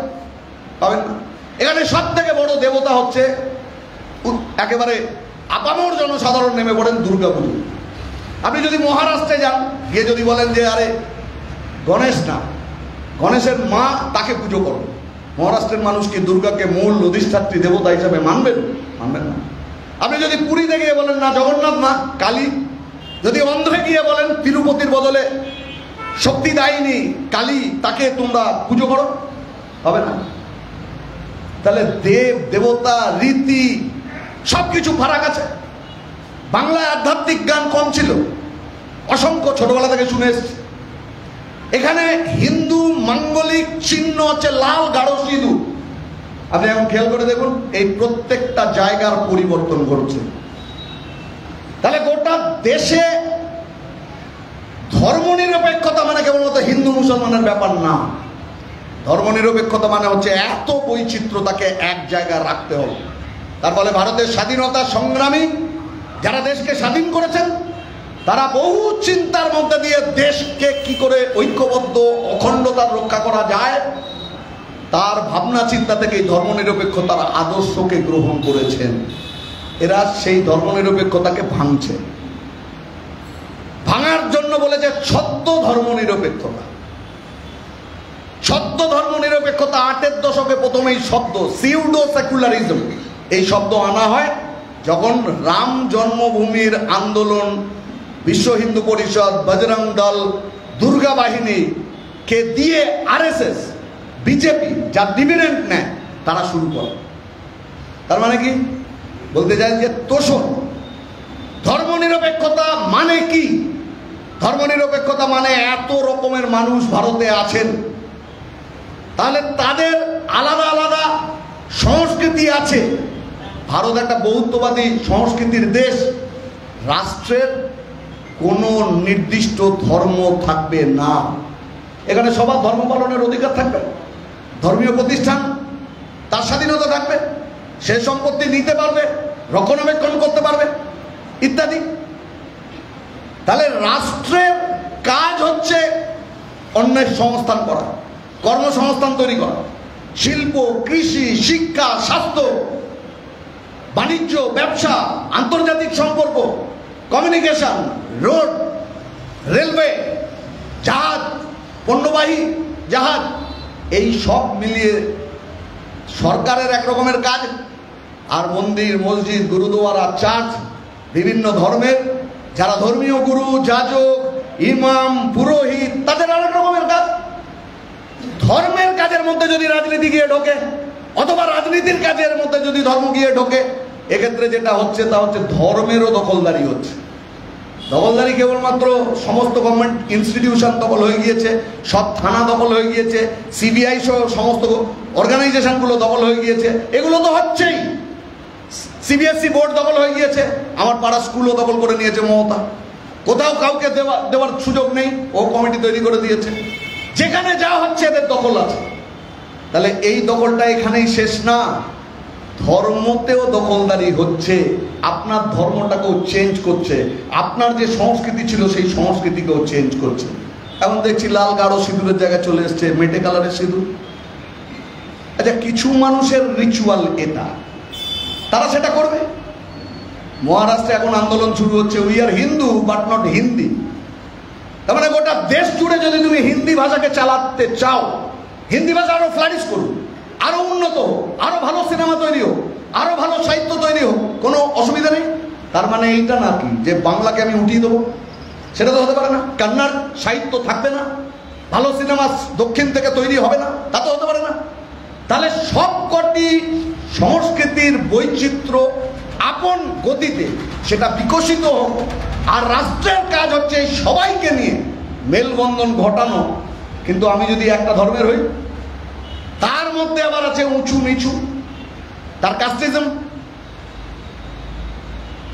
না। এখানে সব থেকে বড় দেবতা হচ্ছে, একেবারে আপামর জনসাধারণ নেমে পড়েন দুর্গা পুজো। আপনি যদি মহারাষ্ট্রে যান, গিয়ে যদি বলেন যে আরে গণেশ না, গণেশের মা, তাকে পুজো করো, মহারাষ্ট্রের মানুষ কি দুর্গাকে মূল অধিষ্ঠাত্রী দেবতা হিসাবে মানবেন না। আপনি যদি পুরীতে গিয়ে বলেন না জগন্নাথ মা, কালী, যদি অন্ধ্রে গিয়ে বলেন তিরুপতির বদলে শক্তিদায়িনী কালী, তাকে তোমরা পুজো করো, হবে না। তাহলে দেব দেবতা রীতি সবকিছু ফারাক আছে। বাংলায় আধ্যাত্মিক জ্ঞান কম ছিল, অসংখ্য ছোটবেলা থেকে শুনে এসেছি। এখানে হিন্দু মাঙ্গলিক চিহ্ন হচ্ছে লাল গাঢ় সিঁদুর। আপনি এখন খেয়াল করে দেখুন, এই প্রত্যেকটা জায়গার পরিবর্তন ঘটছে। তাহলে গোটা দেশে ধর্মনিরপেক্ষতা মানে কেবলমাত্র হিন্দু মুসলমানের ব্যাপার না। ধর্মনিরপেক্ষতা মানে হচ্ছে এত বৈচিত্র্যতাকে এক জায়গায় রাখতে হবে। তার ফলে ভারতের স্বাধীনতা সংগ্রামী যারা দেশকে স্বাধীন করেছেন, তারা বহু চিন্তার মধ্যে দিয়ে দেশকে কি করে ঐক্যবদ্ধ অখণ্ডতা রক্ষা করা যায়, তার ভাবনা চিন্তা থেকে ধর্মনিরপেক্ষতার আদর্শকে গ্রহণ করেছেন। এরা সেই ধর্মনিরপেক্ষতাকে ভাঙছে। ভাঙার জন্য বলেছে ছদ্ম ধর্মনিরপেক্ষতা। ছদ্ম ধর্মনিরপেক্ষতা 8-এর দশকে প্রথমেই শব্দ সিউডো সেকুলারিজম, এই শব্দ আনা হয় যখন রাম জন্মভূমির আন্দোলন, বিশ্ব হিন্দু পরিষদ, বজরং দল, দুর্গা বাহিনীকে দিয়ে আরএসএস, বিজেপি যার ডিভিডেন্ড নেয়, তারা শুরু করে। তার মানে কি বলতে চাই যে তোষণ। ধর্মনিরপেক্ষতা মানে কি? ধর্মনিরপেক্ষতা মানে এত রকমের মানুষ ভারতে আছেন, তাহলে তাদের আলাদা আলাদা সংস্কৃতি আছে। ভারত একটা বহুত্ববাদী সংস্কৃতির দেশ। রাষ্ট্রের কোনো নির্দিষ্ট ধর্ম থাকবে না। এখানে সবার ধর্ম পালনের অধিকার থাকবে। ধর্মীয় প্রতিষ্ঠান তার স্বাধীনতা থাকবে, সে সম্পত্তি নিতে পারবে, রক্ষণাবেক্ষণ করতে পারবে ইত্যাদি। তাহলে রাষ্ট্রের কাজ হচ্ছে অন্যের সংস্থান করা, কর্মসংস্থান তৈরি করা, শিল্প, কৃষি, শিক্ষা, স্বাস্থ্য, বাণিজ্য, ব্যবসা, আন্তর্জাতিক সম্পর্ক, কমিউনিকেশন, রোড, রেলওয়ে, জাহাজ, পণ্যবাহী জাহাজ, এই সব মিলিয়ে সরকারের এক রকমের কাজ, আর মন্দির, মসজিদ, গুরুদুয়ারা, চার্চ, বিভিন্ন ধর্মের যারা ধর্মীয় গুরু, যাজক, ইমাম, পুরোহিত, তাদের আরেক রকমের কাজ। ধর্মের কাজের মধ্যে যদি রাজনীতি গিয়ে ঢোকে, অথবা রাজনীতির কাজের মধ্যে যদি ধর্ম গিয়ে ঢোকে, এক্ষেত্রে যেটা হচ্ছে তা হচ্ছে ধর্মেরও দখলদারি হচ্ছে। দখলদারি কেবলমাত্র সমস্ত গভর্নমেন্ট ইনস্টিটিউশন দখল হয়ে গিয়েছে, সব থানা দখল হয়ে গিয়েছে, সিবিআই সহ সমস্ত অর্গানাইজেশনগুলো দখল হয়ে গিয়েছে, এগুলো তো হচ্ছেই। সিবিএসই বোর্ড দখল হয়ে গিয়েছে, আমার পাড়া স্কুলও দখল করে নিয়েছে মমতা। কোথাও কাউকে দেওয়ার সুযোগ নেই, ও কমিটি তৈরি করে দিয়েছে। যেখানে যা হচ্ছে এদের দখল আছে। তাহলে এই দখলটা এখানেই শেষ না, ধর্মতেও দখলদারি হচ্ছে। আপনার ধর্মটাকেও চেঞ্জ করছে, আপনার যে সংস্কৃতি ছিল সেই সংস্কৃতিকেও চেঞ্জ করছে। এখন দেখছি লাল গাঢ় সিঁদুরের জায়গায় চলে এসছে মেটে কালারের সিঁদুর। আচ্ছা, কিছু মানুষের রিচুয়াল এটা, তারা সেটা করবে। মহারাষ্ট্রে এখন আন্দোলন শুরু হচ্ছে, we are Hindu but not Hindi. তার মানে গোটা দেশ জুড়ে যদি তুমি হিন্দি ভাষাকে চালাতে চাও, হিন্দি ভাষা আরো ফ্লারিশ করুন, আরো উন্নত হোক, আরো ভালো সিনেমা তৈরি হোক, আরো ভালো সাহিত্য তৈরি হোক, কোনো অসুবিধা নেই। তার মানে এইটা নাকি যে বাংলাকে আমি উঠিয়ে দেবো? সেটা তো হতে পারে না। কন্নড় সাহিত্য থাকবে না, ভালো সিনেমা দক্ষিণ থেকে তৈরি হবে না, তা তো হতে পারে না। তাহলে সবকটি সংস্কৃতির বৈচিত্র্য আপন গতিতে সেটা বিকশিত হোক, আর রাষ্ট্রের কাজ হচ্ছে সবাইকে নিয়ে মেলবন্ধন ঘটানো। কিন্তু আমি যদি একটা ধর্মের হই, তার মধ্যে আবার আছে উঁচু নিচু, তার কাস্টিজম।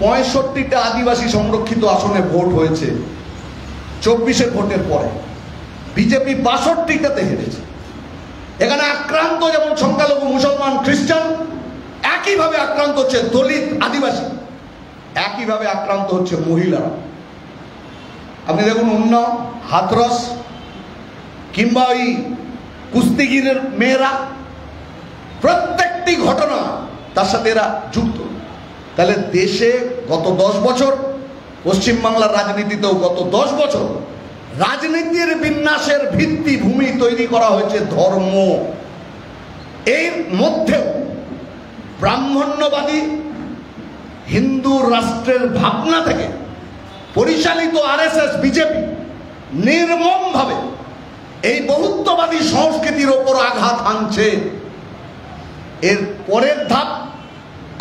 65টা আদিবাসী সংরক্ষিত আসনে ভোট হয়েছে 24-এর ভোটের পরে, বিজেপি 62টাতে হেরেছে। এখানে আক্রান্ত যেমন সংখ্যালঘু মুসলমান, খ্রিস্টান, একইভাবে আক্রান্ত হচ্ছে দলিত, আদিবাসী, একইভাবে আক্রান্ত হচ্ছে মহিলারা। আপনি দেখুন উন্নাও, হাথরস, কিংবা ওই কুস্তিগিরের মেয়েরা, প্রত্যেকটি ঘটনা তার সাথে এরা যুক্ত। তাহলে দেশে গত 10 বছর, পশ্চিমবাংলার রাজনীতিতেও গত 10 বছর রাজনীতির বিন্যাসের ভিত্তিভূমি তৈরি করা হয়েছে ধর্ম। এর মধ্যেও ব্রাহ্মণ্যবাদী হিন্দু রাষ্ট্রের ভাবনা থেকে পরিচালিত আরএসএস, বিজেপি নির্মমভাবে এই বহুত্ববাদী সংস্কৃতির ওপর আঘাত হানছে। এর পরের ধাপ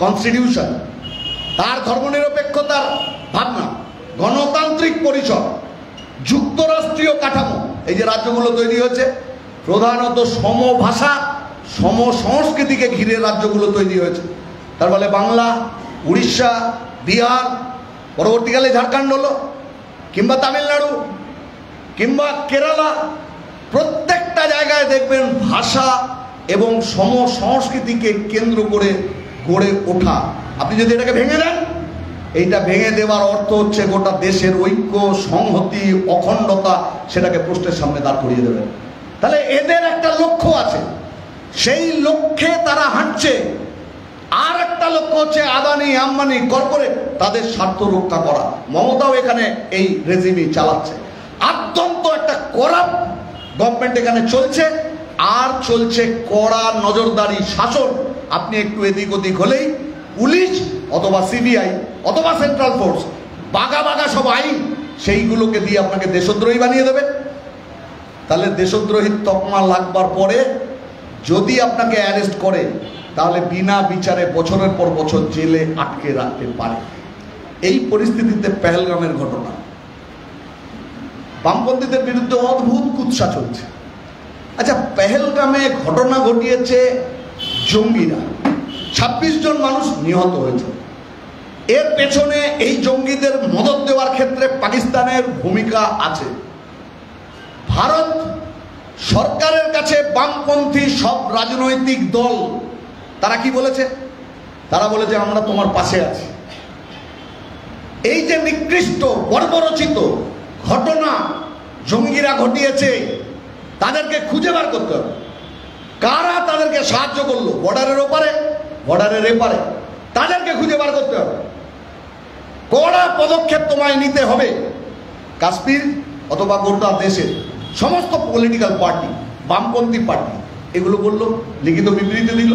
কনস্টিটিউশন, তার ধর্মনিরপেক্ষতার ভাবনা, গণতান্ত্রিক পরিসর, যুক্তরাষ্ট্রীয় কাঠামো। এই যে রাজ্যগুলো তৈরি হয়েছে, প্রধানত সমভাষা, সমসংস্কৃতিকে ঘিরে রাজ্যগুলো তৈরি হয়েছে। তার ফলে বাংলা, উড়িষ্যা, বিহার, পরবর্তীকালে ঝাড়খণ্ড হলো, কিংবা তামিলনাড়ু, কিংবা কেরালা, প্রত্যেকটা জায়গায় দেখবেন ভাষা এবং সমসংস্কৃতিকে কেন্দ্র করে গড়ে ওঠা। আপনি যদি এটাকে ভেঙে দেন, এইটা ভেঙে দেওয়ার অর্থ হচ্ছে গোটা দেশের ঐক্য, সংহতি, অখণ্ডতা সেটাকে প্রশ্নের সামনে দাঁড় করিয়ে দেবেন। তাহলে এদের একটা লক্ষ্য আছে, সেই লক্ষ্যে তারা হাঁটছে। আর একটা লক্ষ্য হচ্ছে আদানি, আম্বানি, কর্পোরেট, তাদের স্বার্থ রক্ষা করা। মমতাও এখানে এই রেজিমই চালাচ্ছে। আদ্যন্ত একটা করাপ্ট গভর্নমেন্ট এখানে চলছে, আর চলছে কড়া নজরদারি শাসন। আপনি একটু এদিক ওদিক হলেই পুলিশ অথবা সিবিআই অথবা সেন্ট্রাল ফোর্স, বাগা বাগা সব আইন, সেইগুলোকে দিয়ে আপনাকে দেশদ্রোহী বানিয়ে দেবে। তাহলে দেশদ্রোহীর তকমা লাগবার পরে যদি আপনাকে অ্যারেস্ট করে, তাহলে বিনা বিচারে বছরের পর বছর জেলে আটকে রাখতে পারে। এই পরিস্থিতিতে পেহেলগামের ঘটনা, বামপন্থীদের বিরুদ্ধে অদ্ভুত কুৎসা চলছে। আচ্ছা, পেহেলগামে ঘটনা ঘটিয়েছে জঙ্গিরা, 26 জন মানুষ নিহত হয়েছে। এর পেছনে এই জঙ্গিদের মদদ দেওয়ার ক্ষেত্রে পাকিস্তানের ভূমিকা আছে। ভারত সরকারের কাছে বামপন্থী সব রাজনৈতিক দল তারা কি বলেছে? তারা বলেছে আমরা তোমার পাশে আছি। এই যে নিকৃষ্ট বর্বরচিত ঘটনা জঙ্গিরা ঘটিয়েছে, তাদেরকে খুঁজে বার করতে হবে। কারা তাদেরকে সাহায্য করলো, বর্ডারের ওপারে, বর্ডারের এপারে, তাদেরকে খুঁজে বার করতে হবে। কড়া পদক্ষেপ তোমায় নিতে হবে। কাশ্মীর অথবা গোটা দেশের সমস্ত পলিটিক্যাল পার্টি, বামপন্থী পার্টি, এগুলো বললো, লিখিত বিবৃতি দিল।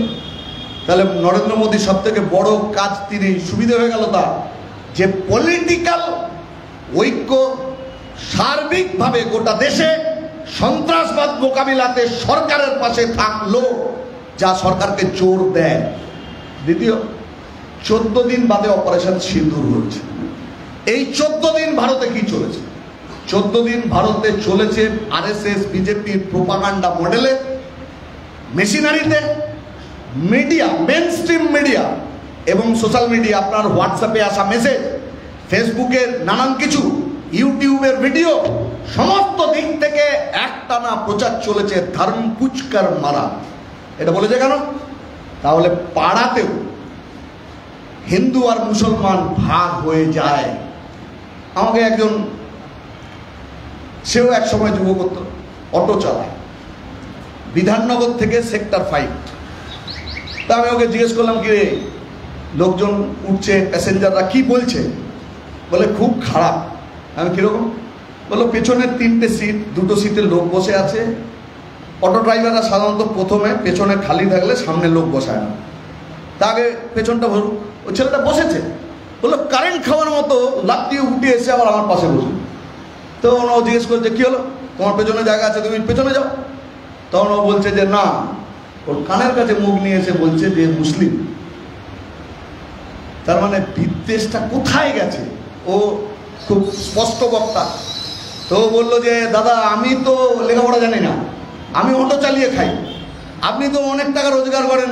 তাহলে নরেন্দ্র মোদী সব থেকে বড় কাজ তিনি সুবিধা হয়ে গেল তার, যে পলিটিক্যাল ঐক্য সার্বিকভাবে গোটা দেশে সন্ত্রাসবাদ মোকাবিলাতে সরকারের পাশে থাকলো, যা সরকারকে জোর দেয়। দ্বিতীয়, 14 দিন বাদে অপারেশন সিঁদুর হচ্ছে। এই 14 দিন ভারতে কি চলেছে? 14 দিন ভারতে চলেছে আরএসএস বিজেপির প্রোপাগান্ডা মডেলে, মেশিনারিতে, মিডিয়া, মেন স্ট্রিম মিডিয়া এবং সোশ্যাল মিডিয়া, আপনার হোয়াটসঅ্যাপে আসা মেসেজ, ফেসবুকের নানান কিছু, ইউটিউবের ভিডিও, সমস্ত দিক থেকে একটানা প্রচার চলেছে ধর্ম পুচকার মারা। এটা বলেছে কেন? তাহলে পাড়াতেও হিন্দু আর মুসলমান ভাগ হয়ে যায়। আমাকে একজন, সেও এক সময় যুব করত, অটো চালায়, বিধাননগর থেকে সেক্টর 5। তা আমি ওকে জিজ্ঞেস করলাম, কি রে, লোকজন উঠছে, প্যাসেঞ্জাররা কি বলছে? বলে খুব খারাপ। আমি কিরকম? বললো পেছনের 3টে সিট, 2টো সিটে লোক বসে আছে। অটো ড্রাইভাররা সাধারণত প্রথমে পেছনে খালি থাকলে সামনে লোক বসায় না, তা আগে পেছনটা ভরুক। ওই ছেলেটা বসেছে, বললো কারেন্ট খাওয়ার মতো লাফ দিয়ে উঠে এসে আবার আমার পাশে বসে। তখন ও জিজ্ঞেস করছে, কি হলো, তোমার পেছনে জায়গা আছে, তুমি পেছনে যাও। তখন ও বলছে যে না, ওর কানের কাছে মুখ নিয়ে এসে বলছে যে মুসলিম। তার মানে বিদ্বেষটা কোথায় গেছে? ও খুব স্পষ্ট বক্তা। তো বললো যে দাদা, আমি তো লেখাপড়া জানি না, আমি অটো চালিয়ে খাই, আপনি তো অনেক টাকা রোজগার করেন,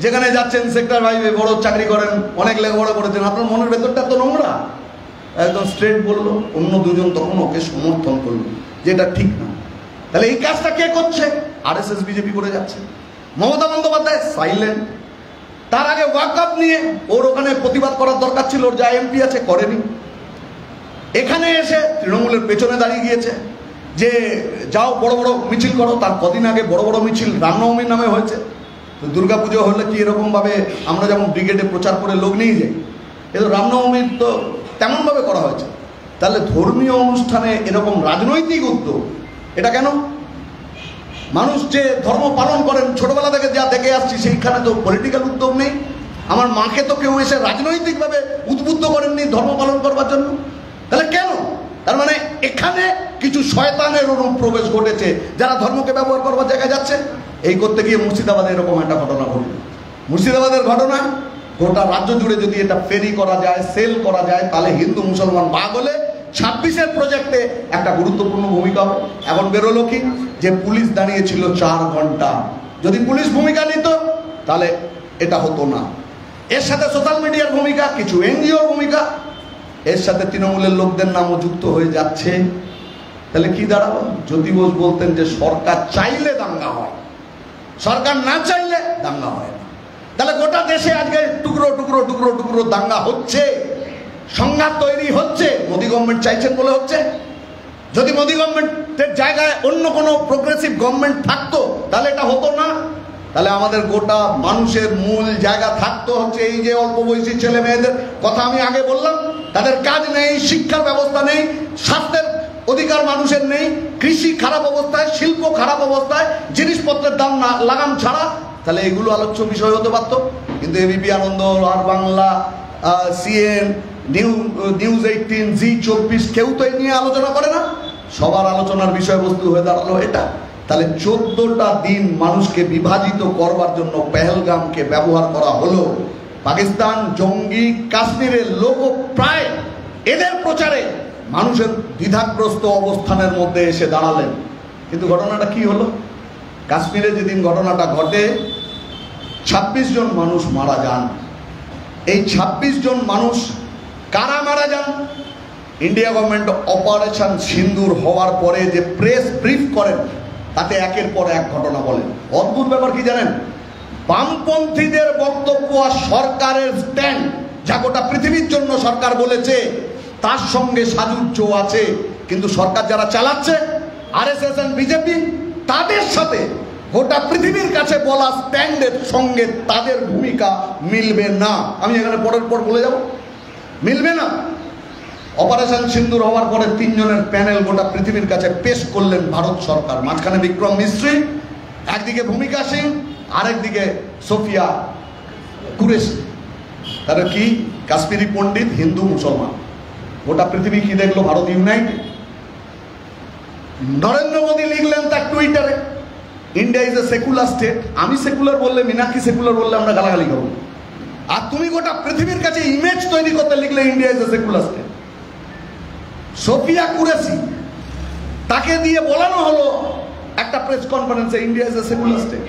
যেখানে যাচ্ছেন সেক্টর 5-এ বড় চাকরি করেন, অনেক লেখাপড়া করেছেন, আপনার মনের ভেতরটা তো নোংরা। একদম স্ট্রেট বললো। অন্য দুজন তখন ওকে সমর্থন করলো, যেটা ঠিক না। তাহলে এই কাজটা কে করছে? আরএসএস বিজেপি করে যাচ্ছে। মমতা বন্দ্যোপাধ্যায় সাইলেন্ট। তার আগে ওয়াকআপ নিয়ে ওর ওখানে প্রতিবাদ করার দরকার ছিল, ওর যা এমপি আছে করেনি। এখানে এসে তৃণমূলের পেছনে দাঁড়িয়ে গিয়েছে যে যাও বড় বড় মিছিল করো। তার কদিন আগে বড় বড় মিছিল রামনবমীর নামে হয়েছে। তো দুর্গাপুজো হলে কি এরকমভাবে আমরা যেমন ব্রিগেডে প্রচার করে লোক নিয়ে যাই, এ তো রামনবমীর তো তেমনভাবে করা হয়েছে। তাহলে ধর্মীয় অনুষ্ঠানে এরকম রাজনৈতিক উদ্যোগ, এটা কেন? মানুষ যে ধর্ম পালন করেন ছোটবেলা থেকে যা দেখে আসছি, সেইখানে তো পলিটিক্যাল উদ্যোগ নেই। আমার মাকে তো কেউ এসে রাজনৈতিকভাবে উদ্বুদ্ধ করেননি ধর্ম পালন করবার জন্য। তাহলে কেন? তার মানে এখানে কিছু শয়তানের অনুপ্রবেশ ঘটেছে, যারা ধর্মকে ব্যবহার করবার জায়গায় যাচ্ছে। এই করতে গিয়ে মুর্শিদাবাদে এরকম একটা ঘটনা ঘটল। মুর্শিদাবাদের ঘটনা গোটা রাজ্য জুড়ে যদি এটা ফেরি করা যায়, সেল করা যায়, তাহলে হিন্দু মুসলমান ভাগ হলে 26-এর প্রজেক্টে একটা গুরুত্বপূর্ণ ভূমিকা হবে। এখন বেরোলো কি, যে পুলিশ দাঁড়িয়েছিল 4 ঘন্টা। যদি পুলিশ ভূমিকা নিত তাহলে এটা হতো না। এর সাথে সোশ্যাল মিডিয়ার ভূমিকা, কিছু এনজিওর ভূমিকা, এর সাথে তৃণমূলের লোকদের নামও যুক্ত হয়ে যাচ্ছে। তাহলে কি দাঁড়াবো? জ্যোতি বোস বলতেন যে সরকার চাইলে দাঙ্গা হয়, সরকার না চাইলে দাঙ্গা হয় না। তাহলে গোটা দেশে আজকে টুকরো টুকরো টুকরো টুকরো দাঙ্গা হচ্ছে, সংঘাত তৈরি হচ্ছে। মোদী গভর্নমেন্ট চাইছেন বলে হচ্ছে। যদি মোদী গভর্নমেন্টের জায়গায় অন্য কোনো প্রোগ্রেসিভ গভর্নমেন্ট থাকতো তাহলে এটা হতো না। তাহলে আমাদের গোটা মানুষের মূল জায়গা থাকতো হচ্ছে এই যে অল্প বয়সী ছেলে মেয়েদের কথা আমি আগে বললাম, তাদের কাজ নেই, শিক্ষার ব্যবস্থা নেই, স্বাস্থ্যের অধিকার মানুষের নেই, কৃষি খারাপ অবস্থায়, শিল্প খারাপ অবস্থায়, জিনিসপত্রের দাম না লাগাম ছাড়া। তাহলে এগুলো আলোচ্য বিষয় হতে পারতো। কিন্তু এবিপি আনন্দ, আর বাংলা, সিএন, নিউজ 18, জি24 কেউ তো এই নিয়ে আলোচনা করে না। সবার আলোচনার বিষয়বস্তু হয়ে দাঁড়ালো এটা। তাহলে 14টা দিন মানুষকে বিভাজিত করবার জন্য পেহেলগামকে ব্যবহার করা হলো। পাকিস্তান জঙ্গি, কাশ্মীরের লোক প্রায় এদের প্রচারে মানুষের দ্বিধাগ্রস্ত অবস্থানের মধ্যে এসে দাঁড়ালেন। কিন্তু ঘটনাটা কি হলো? কাশ্মীরে যেদিন ঘটনাটা ঘটে 26 জন মানুষ মারা যান। এই 26 জন মানুষ কারা মারা যান? ইন্ডিয়া গভর্নমেন্ট অপারেশন সিন্দুর হওয়ার পরে যে প্রেস ব্রিফ করেন, তাতে একের পর এক ঘটনা বলেন। অদ্ভুত ব্যাপার কি জানেন? বামপন্থীদের বক্তব্য আর সরকারের স্ট্যান্ড, যা গোটা পৃথিবীর জন্য সরকার বলেছে, তার সঙ্গে সাযুজ্য আছে। কিন্তু সরকার যারা চালাচ্ছে, আরএসএস এন্ড বিজেপি, তাদের সাথে গোটা পৃথিবীর কাছে বলা স্ট্যান্ডের সঙ্গে তাদের ভূমিকা মিলবে না। আমি এখানে পরের পর বলে যাব, মিলবে না। অপারেশন সিন্দুর হওয়ার পরে 3 জনের প্যানেল গোটা পৃথিবীর কাছে পেশ করলেন ভারত সরকার। মাঝখানে বিক্রম মিস্ত্রি, একদিকে ভূমিকা সিং, আরেকদিকে সোফিয়া কুরেশি। তারা কি কাশ্মীরি পণ্ডিত, হিন্দু মুসলমান। গোটা পৃথিবী কি দেখলো? ভারত ইউনাইটেড। নরেন্দ্র মোদী লিখলেন তার টুইটারে, India is a secular state. আমি সেকুলার বললে, মীনাক্ষী সেকুলার বললে আমরা গালাগালি করবো। আর তুমি গোটা পৃথিবীর কাছে ইমেজ তৈরি করতে লিখলে India is a secular state. Sofiya Qureshi, তাকে দিয়ে বলানো হলো একটা প্রেস কনফারেন্সে India is a secular state.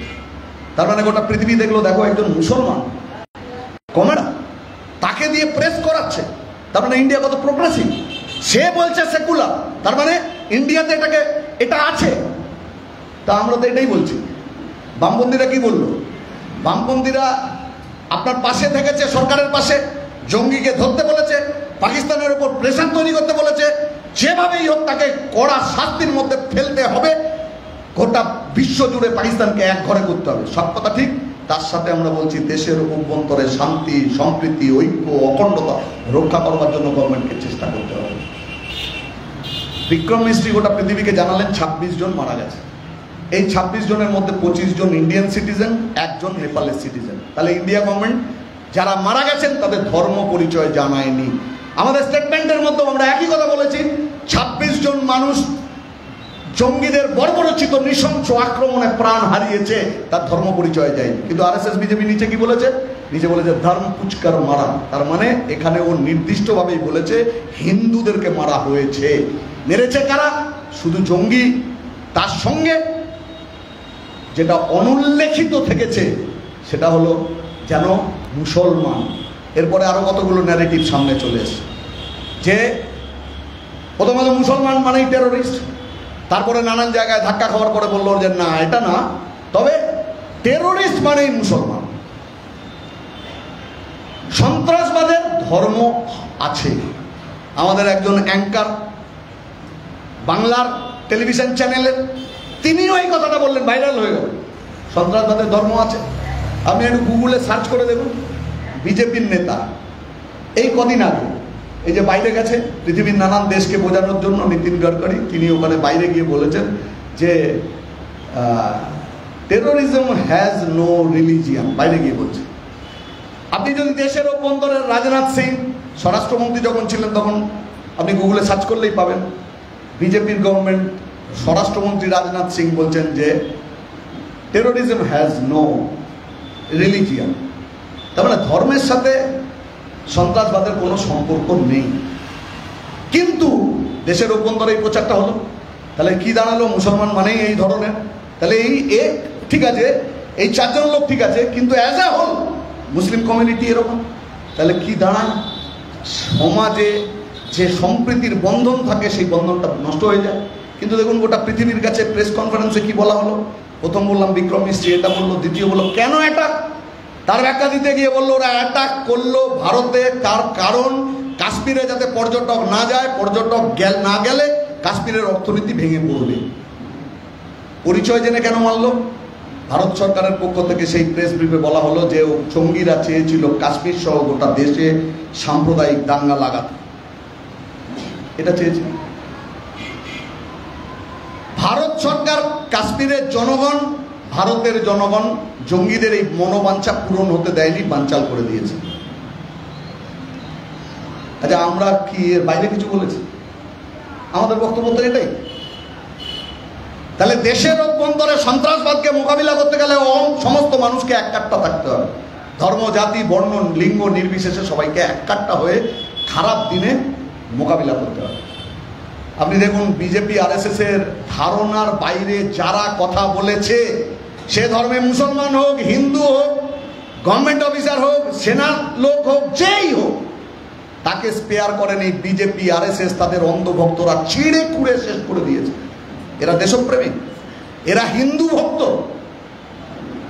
তার মানে গোটা পৃথিবী দেখলো, দেখো একজন মুসলমান কমেডা, তাকে দিয়ে প্রেস করাচ্ছে। তার মানে ইন্ডিয়া কত প্রোগ্রেসিভ। সে বলছে সেকুলার, তার মানে ইন্ডিয়াতে এটা আছে। তা আমরা তো এটাই বলছি। বামপন্থীরা কি বললো? বামপন্থীরা আপনার পাশে থেকেছে, সরকারের পাশে, জঙ্গিকে ধরতে বলেছে, পাকিস্তানের উপর প্রেশার তৈরি করতে বলেছে, যেভাবেই হোক তাকে কড়া শাস্তির মধ্যে ফেলতে হবে, গোটা বিশ্ব জুড়ে পাকিস্তানকে এক ঘরে করতে হবে। সব কথা ঠিক। তার সাথে আমরা বলছি দেশের অভ্যন্তরে শান্তি, সম্প্রীতি, ঐক্য, অখণ্ডতা রক্ষা করবার জন্য গভর্নমেন্টকে চেষ্টা করতে হবে। বিক্রম মিস্ত্রি গোটা পৃথিবীকে জানালেন 26 জন মারা গেছে। এই 26 জনের মধ্যে 25 জন ইন্ডিয়ান সিটিজেন, একজন নেপালের সিটিজেন। তাহলে ইন্ডিয়া গভর্নমেন্ট যারা মারা গেছেন তাদের ধর্ম পরিচয় জানায়নি। আমাদের স্টেটমেন্টের মধ্যে আমরা একই কথা বলেছি, 26 জন মানুষ জঙ্গিদের বর্বরচিত নৃশংস আক্রমণে প্রাণ হারিয়েছে, তার ধর্ম পরিচয় দেয়নি। কিন্তু আরএসএস বিজেপি নিচে কি বলেছে? নিচে বলেছে ধর্ম পুচকার মারা। তার মানে এখানে ও নির্দিষ্টভাবেই বলেছে হিন্দুদেরকে মারা হয়েছে। মেরেছে কারা? শুধু জঙ্গি, তার সঙ্গে যেটা অনুল্লেখিত থেকেছে সেটা হলো যেন মুসলমান। এরপরে আরো কতগুলো ন্যারেটিভ সামনে চলে এসেছে যে প্রথমত মুসলমান মানেই টেরোরিস্ট, তারপরে নানান জায়গায় ধাক্কা খাওয়ার পরে বললো যে না এটা না, তবে টেরোরিস্ট মানেই মুসলমান। সন্ত্রাসবাদের ধর্ম আছে। আমাদের একজন অ্যাঙ্কার বাংলার টেলিভিশন চ্যানেলের, তিনিও এই কথাটা বললেন, ভাইরাল হয়ে গেল। সন্ত্রাসবাদের ধর্ম আছে। আপনি একটু গুগলে সার্চ করে দেখুন। বিজেপির নেতা এই কদিন আগে এই যে বাইরে গেছে পৃথিবীর নানান দেশকে বোঝানোর জন্য, নীতিন গডকরি, তিনি ওখানে বাইরে গিয়ে বলেছেন যে টেরোরিজম হ্যাজ নো রিলিজিয়ান। বাইরে গিয়ে বলছে। আপনি যদি দেশের অভ্যন্তরের রাজনাথ সিং স্বরাষ্ট্রমন্ত্রী যখন ছিলেন তখন আপনি গুগলে সার্চ করলেই পাবেন, বিজেপির গভর্নমেন্ট স্বরাষ্ট্রমন্ত্রী রাজনাথ সিং বলছেন যে টেরোরিজম হ্যাজ নো রিলিজিয়ান। তার মানে ধর্মের সাথে সন্ত্রাসবাদের কোনো সম্পর্ক নেই। কিন্তু দেশের অভ্যন্তরে এই প্রচারটা হলো, তাহলে কি দাঁড়ালো? মুসলমান মানেই এই ধরনের। তাহলে এই ঠিক আছে, এই 4 জন লোক ঠিক আছে, কিন্তু as a whole Muslim community এরকম। তাহলে কি দাঁড়ায়? সমাজে যে সম্প্রীতির বন্ধন থাকে সেই বন্ধনটা নষ্ট হয়ে যায়। কিন্তু দেখুন গোটা পৃথিবীর কাছে প্রেস কনফারেন্সে কি বলা হলো? প্রথম বললাম বিক্রম মিস্ত্রি এটা বললো, দ্বিতীয় বললো কেন অ্যাটাক, তার ব্যাখ্যা দিতে গিয়ে বললো ওরা অ্যাটাক করলো ভারতে, তার কারণ কাশ্মীরে যাতে পর্যটক না যায়, পর্যটক না গেলে কাশ্মীরের অর্থনীতি ভেঙে পড়বে। পরিচয় জেনে কেন মারলো? ভারত সরকারের পক্ষ থেকে সেই প্রেস ব্রিফে বলা হলো যে জঙ্গিরা চেয়েছিল কাশ্মীর সহ গোটা দেশে সাম্প্রদায়িক দাঙ্গা লাগাতে, এটা চেয়েছিল ভারত সরকার। কাশ্মীরের জনগণ, ভারতের জনগণ জঙ্গিদের এই মনোবাঞ্ছা পূরণ হতে দেয়নি, বানচাল করে দিয়েছে। আচ্ছা আমরা কি এর বাইরে কিছু বলেছি? আমাদের বক্তব্য তো এটাই। তাহলে দেশের অভ্যন্তরে সন্ত্রাসবাদকে মোকাবিলা করতে গেলে সমস্ত মানুষকে এক কাট্টা থাকতে হবে। ধর্ম, জাতি, বর্ণ, লিঙ্গ নির্বিশেষে সবাইকে এক কাট্টা হয়ে খারাপ দিনে মোকাবিলা করতে হবে। আপনি দেখুন বিজেপি আরএসএস এর ধারণার বাইরে যারা কথা বলেছে, সে ধর্মে মুসলমান হোক, হিন্দু হোক, গভর্নমেন্ট অফিসার হোক, সেনার লোক হোক, যেই হোক, তাকে স্পেয়ার করেনি বিজেপি আরএসএস। তাদের অন্ধভক্তরা ছিঁড়ে কুড়ে শেষ করে দিয়েছে। এরা দেশপ্রেমিক, এরা হিন্দু ভক্ত।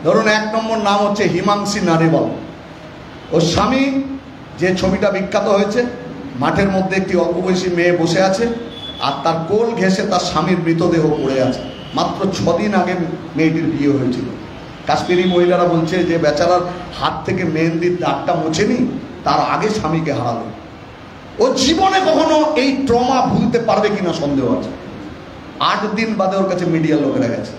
ধরুন 1 নম্বর নাম হচ্ছে হিমাংশী নারিওয়াল। ওর স্বামী, যে ছবিটা বিখ্যাত হয়েছে, মাঠের মধ্যে একটি অল্প বয়সী মেয়ে বসে আছে আর তার কোল ঘেঁষে তার স্বামীর মৃতদেহ পড়ে আছে। মাত্র 6 দিন আগে মেয়েটির বিয়ে হয়েছিল। কাশ্মীরি মহিলারা বলছে যে বেচারার হাত থেকে মেহেন্দির দাগটা মোছেনি, তার আগে স্বামীকে হারালো। ও জীবনে কখনো এই ট্রমা ভুলতে পারবে কিনা সন্দেহ আছে। 8 দিন বাদে ওর কাছে মিডিয়ার লোকেরা গেছে।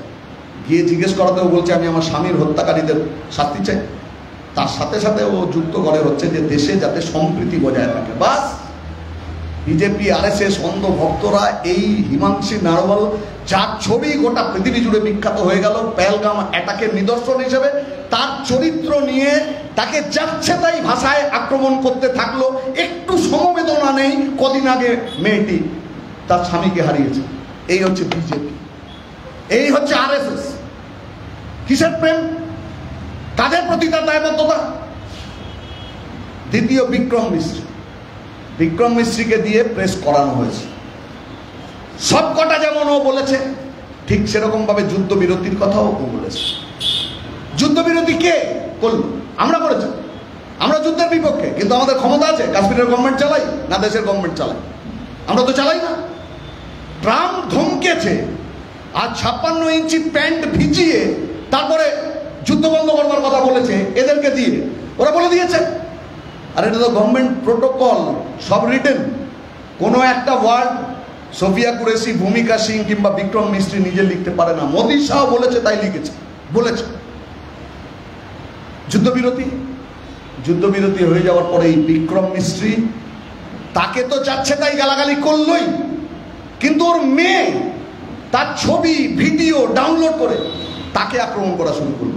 গিয়ে জিজ্ঞেস করাতেও বলছে আমি আমার স্বামীর হত্যাকারীদের শাস্তি চাই। তার সাথে সাথে ও যুক্ত করে হচ্ছে যে দেশে যাতে সম্প্রীতি বজায় থাকে। বাস বিজেপি RSS অন্ধ ভক্তরা এই হিমাংশী নারওয়াল যার ছবি গোটা পৃথিবী জুড়ে বিখ্যাত হয়ে গেল পেহেলগাম অ্যাটাকের নিদর্শন হিসেবে, তার চরিত্র নিয়ে তাকে যাচ্ছে তাই ভাষায় আক্রমণ করতে থাকলো। একটু সমবেদনা নেই। কদিন আগে মেয়েটি তার স্বামীকে হারিয়েছে। এই হচ্ছে বিজেপি, এই হচ্ছে RSS। কিসের প্রেম, কাদের প্রতি তার দায়বদ্ধতা? দ্বিতীয় বিক্রম মিশ্রীকে দিয়ে প্রেস করানো হয়েছে। সবকটা যেমন ও বলেছে, ঠিক সেরকম ভাবে যুদ্ধবিরতির কথাও ও বলেছে। যুদ্ধবিরতি কে করল? আমরা করেছি। আমরা যুদ্ধের বিপক্ষে, কিন্তু আমাদের ক্ষমতা আছে কাশ্মীরের গভর্নমেন্ট চালাই না দেশের গভর্নমেন্ট চালাই? আমরা তো চালাই না। ট্রাম্প ধমকেছে আর 56 ইঞ্চি প্যান্ট ভিজিয়ে তারপরে যুদ্ধ বন্ধ করবার কথা বলেছে এদেরকে দিয়ে। ওরা বলে দিয়েছে। আর এটা তো গভর্নমেন্ট প্রোটোকল, সব রিটেন। কোনো একটা ওয়ার্ড সোফিয়া কুরেশি, ভূমিকা সিং কিংবা বিক্রম মিস্ত্রি নিজে লিখতে পারে না। মোদী শাহ বলেছে তাই লিখেছে, বলেছে। যুদ্ধবিরতি হয়ে যাওয়ার পরে এই বিক্রম মিস্ত্রি তাকে তো যাচ্ছে তাই গালাগালি করলই, কিন্তু ওর মেয়ে তার ছবি ভিডিও ডাউনলোড করে তাকে আক্রমণ করা শুরু করল।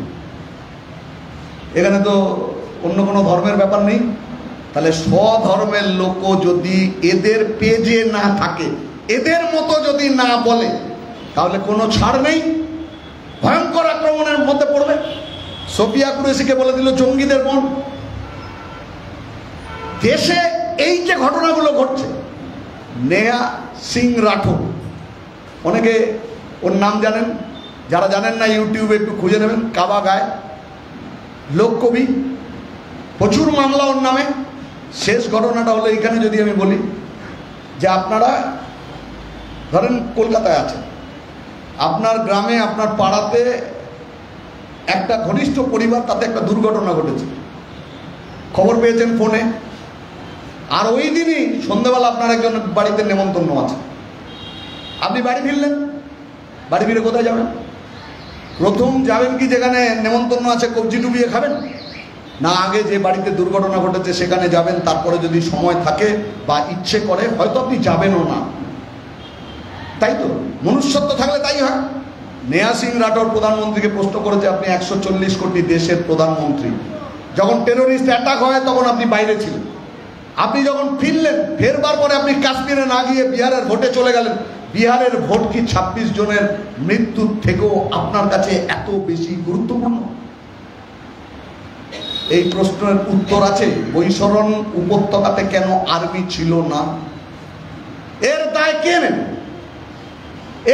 এখানে তো অন্য কোনো ধর্মের ব্যাপার নেই। তাহলে স্বধর্মের লোক যদি এদের পেজে না থাকে, এদের মতো যদি না বলে, তাহলে কোনো ছাড় নেই, ভয়ঙ্কর আক্রমণের মধ্যে পড়বে। সোফিয়া কুরেশিকে বলে দিল জঙ্গিদের বোন। দেশে এই যে ঘটনাগুলো ঘটছে, নেহা সিং রাঠোর, অনেকে ওর নাম জানেন, যারা জানেন না ইউটিউবে একটু খুঁজে নেবেন। কাবা গায়ে লোককবি, প্রচুর মামলা ওর নামে। শেষ ঘটনাটা হলো এইখানে যদি আমি বলি যে আপনারা ধরেন কলকাতায় আছেন, আপনার গ্রামে আপনার পাড়াতে একটা ঘনিষ্ঠ পরিবার, তাতে একটা দুর্ঘটনা ঘটেছে, খবর পেয়েছেন ফোনে। আর ওই দিনই সন্ধ্যাবেলা আপনার একজন বাড়িতে নেমন্তন্ন আছে। আপনি বাড়ি ফিরলেন, বাড়ি ফিরে কোথায় যাবেন? প্রথম যাবেন কি যেখানে নেমন্তন্ন আছে কবজি ডুবিয়ে খাবেন, না আগে যে বাড়িতে দুর্ঘটনা ঘটেছে সেখানে যাবেন? তারপরে যদি সময় থাকে বা ইচ্ছে করে হয়তো আপনি যাবেনও না। তাই তো, মনুষ্যত্ব থাকলে তাই হয়। নেহা সিং রাঠোর প্রধানমন্ত্রীকে প্রশ্ন করেছে, আপনি 140 কোটি দেশের প্রধানমন্ত্রী, যখন টেরোরিস্ট অ্যাটাক হয় তখন আপনি বাইরে ছিলেন। আপনি যখন ফিরলেন, ফেরবার পরে আপনি কাশ্মীরে না গিয়ে বিহারের ভোটে চলে গেলেন। বিহারের ভোট কি 26 জনের মৃত্যুর থেকেও আপনার কাছে এত বেশি গুরুত্বপূর্ণ? এই প্রশ্নের উত্তর আছে। বৈশরণ উপত্যকাতে কেন আর্মি ছিল না? এর দায় কে নেবে?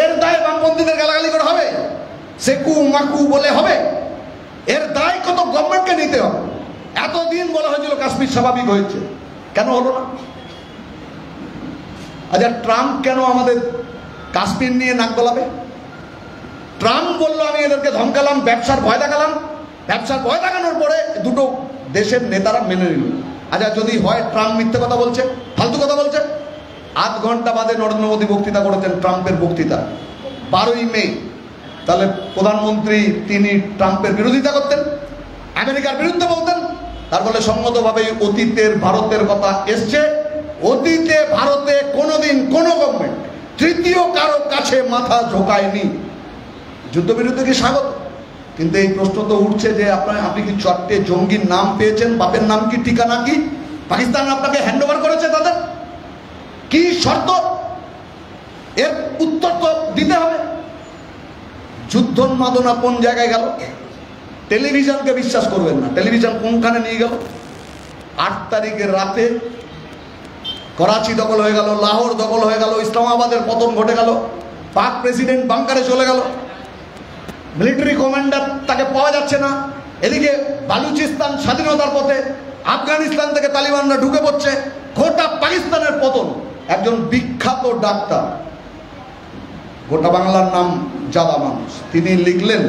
এর দায় বামপন্থীদের গালাগালি করে হবে? সেকু মাকু বলে হবে? এর দায় কত গভর্নমেন্টকে নিতে হবে। এতদিন বলা হয়েছিল কাশ্মীর স্বাভাবিক হয়েছে, কেন হলো না? আচ্ছা, ট্রাম্প কেন আমাদের কাশ্মীর নিয়ে নাক গলাবে? ট্রাম্প বললো আমি এদেরকে ধমকালাম, ব্যবসার ভয় দেখালাম। ব্যবসার ভয় দেখানোর পরে দুটো দেশের নেতারা মেনে নিল। আচ্ছা, যদি হয় ট্রাম্প মিথ্যে কথা বলছে, ফালতু কথা বলছে। 8 ঘন্টা বাদে নরেন্দ্র মোদী বক্তৃতা করেছেন, ট্রাম্পের বক্তৃতা 12ই মে। তাহলে প্রধানমন্ত্রী তিনি ট্রাম্পের বিরোধিতা করতেন, আমেরিকার বিরুদ্ধে বলতেন। তার ফলে সঙ্গতভাবেই অতীতের ভারতের কথা এসছে। অতীতে ভারতে কোনোদিন কোনো গভর্নমেন্ট তৃতীয় কারো কাছে মাথা ঝোঁকায়নি। যুদ্ধবিরতিকে স্বাগত, কিন্তু এই প্রশ্ন তো উঠছে যে আপনি কি 4টে জঙ্গির নাম পেয়েছেন? বাপের নাম কি, ঠিকানা কি? পাকিস্তান আপনাকে হ্যান্ডওভার করেছে, তাদের কি শর্ত? এর উত্তর তো দিতে হবে। যুদ্ধোন্মাদনা কোন জায়গায় গেল? টেলিভিশনকে বিশ্বাস করবেন না, টেলিভিশন কোনখানে নিয়ে গেল। 8 তারিখের রাতে করাচি দখল হয়ে গেল, লাহোর দখল হয়ে গেল, ইসলামাবাদের পতন ঘটে গেল, পাক প্রেসিডেন্ট বাংকারে চলে গেল, মিলিটারি কমান্ডার তাকে পাওয়া যাচ্ছে না। এদিকে বালুচিস্তান স্বাধীনতার পথে, আফগানিস্তান থেকে তালিবানরা ঢুকে পড়ছে, গোটা পাকিস্তানের পতন। একজন বিখ্যাত ডাক্তার, গোটা বাংলার নাম জাদা মানুষ, তিনি লিখলেন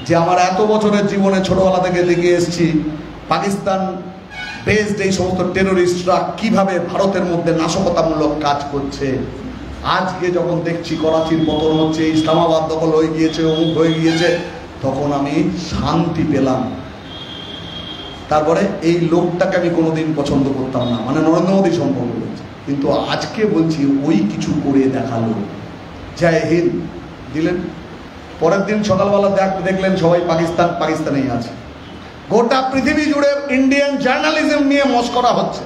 যে আমার এত বছরের জীবনে ছোটবেলা থেকে দেখে এসেছি পাকিস্তান বেসড এই সমস্ত টেরোরিস্টরা কিভাবে ভারতের মধ্যে নাশকতামূলক কাজ করছে। আজকে যখন দেখছি করাচির পতন হচ্ছে, ইসলামাবাদ দখল হয়ে গিয়েছে, অমুক হয়ে গিয়েছে, তখন আমি শান্তি পেলাম। তারপরে এই লোকটাকে আমি কোনোদিন পছন্দ করতাম না, মানে নরেন্দ্র মোদী সম্পর্ক হয়েছে, কিন্তু আজকে বলছি ওই কিছু করে দেখালো। জয় হিন্দ দিলেন, পরের দিন সকালবেলা দেখলেন সবাই পাকিস্তানেই আছে। গোটা পৃথিবী জুড়ে ইন্ডিয়ান জার্নালিজম নিয়ে মস্করা হচ্ছে।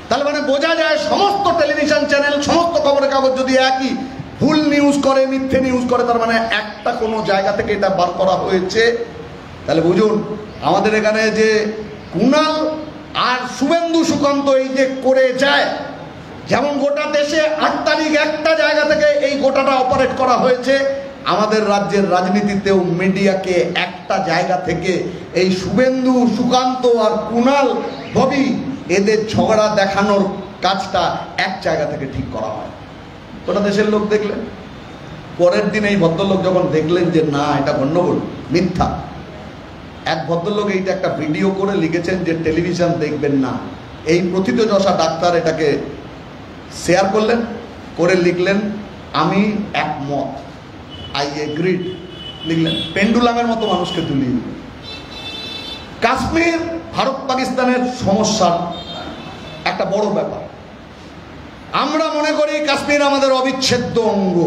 তাহলে মানে বোঝা যায় সমস্ত টেলিভিশন চ্যানেল, সমস্ত খবরের কাগজ যদি একই ভুল নিউজ করে, মিথ্যে নিউজ করে, তার মানে একটা কোনো জায়গা থেকে এটা বার করা হয়েছে। তাহলে বুঝুন আমাদের এখানে যে কুণাল আর শুভেন্দু সুকান্ত এই যে করে যায়, যেমন গোটা দেশে 8 তারিখ একটা জায়গা থেকে এই গোটাটা অপারেট করা হয়েছে, আমাদের রাজ্যের রাজনীতিতেও মিডিয়াকে একটা জায়গা থেকে এই শুভেন্দু সুকান্ত আর কুণাল ববি এদের ঝগড়া দেখানোর কাজটা এক জায়গা থেকে ঠিক করা হয়। গোটা দেশের লোক দেখলেন, পরের দিন এই ভদ্রলোক যখন দেখলেন যে না এটা গণ্ডগোল, মিথ্যা, এক ভদ্রলোক এইটা একটা ভিডিও করে লিখেছেন যে টেলিভিশন দেখবেন না। এই প্রথিতযশা ডাক্তার এটাকে শেয়ার করলেন, করে লিখলেন আমি একমত, আই এগ্রিড, লিখলেন। পেন্ডুলামের মতো মানুষকে তুলিয়ে দিলেন। কাশ্মীর ভারত পাকিস্তানের সমস্যার একটা বড় ব্যাপার। আমরা মনে করি কাশ্মীর আমাদের অবিচ্ছেদ্য অঙ্গ,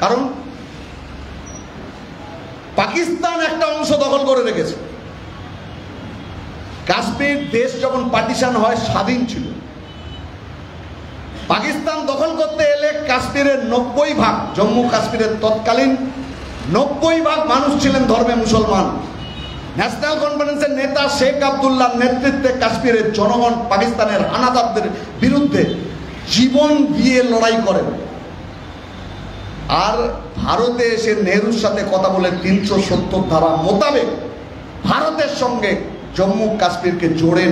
কারণ পাকিস্তান একটা অংশ দখল করে রেখেছে। কাশ্মীর দেশ যখন পার্টিশন হয় স্বাধীন ছিল। পাকিস্তান দখল করতে এলে কাশ্মীরের 90% জম্মু কাশ্মীরের তৎকালীন 90% মানুষ ছিলেন ধর্মে মুসলমান। ন্যাশনাল কনফারেন্সের নেতা শেখ আবদুল্লাহর নেতৃত্বে কাশ্মীরের জনগণ পাকিস্তানের হানাদারদের বিরুদ্ধে জীবন দিয়ে লড়াই করেন। আর ভারতে এসে নেহরুর সাথে কথা বলে 370 ধারা মোতাবেক ভারতের সঙ্গে জম্মু কাশ্মীরকে জোড়েন।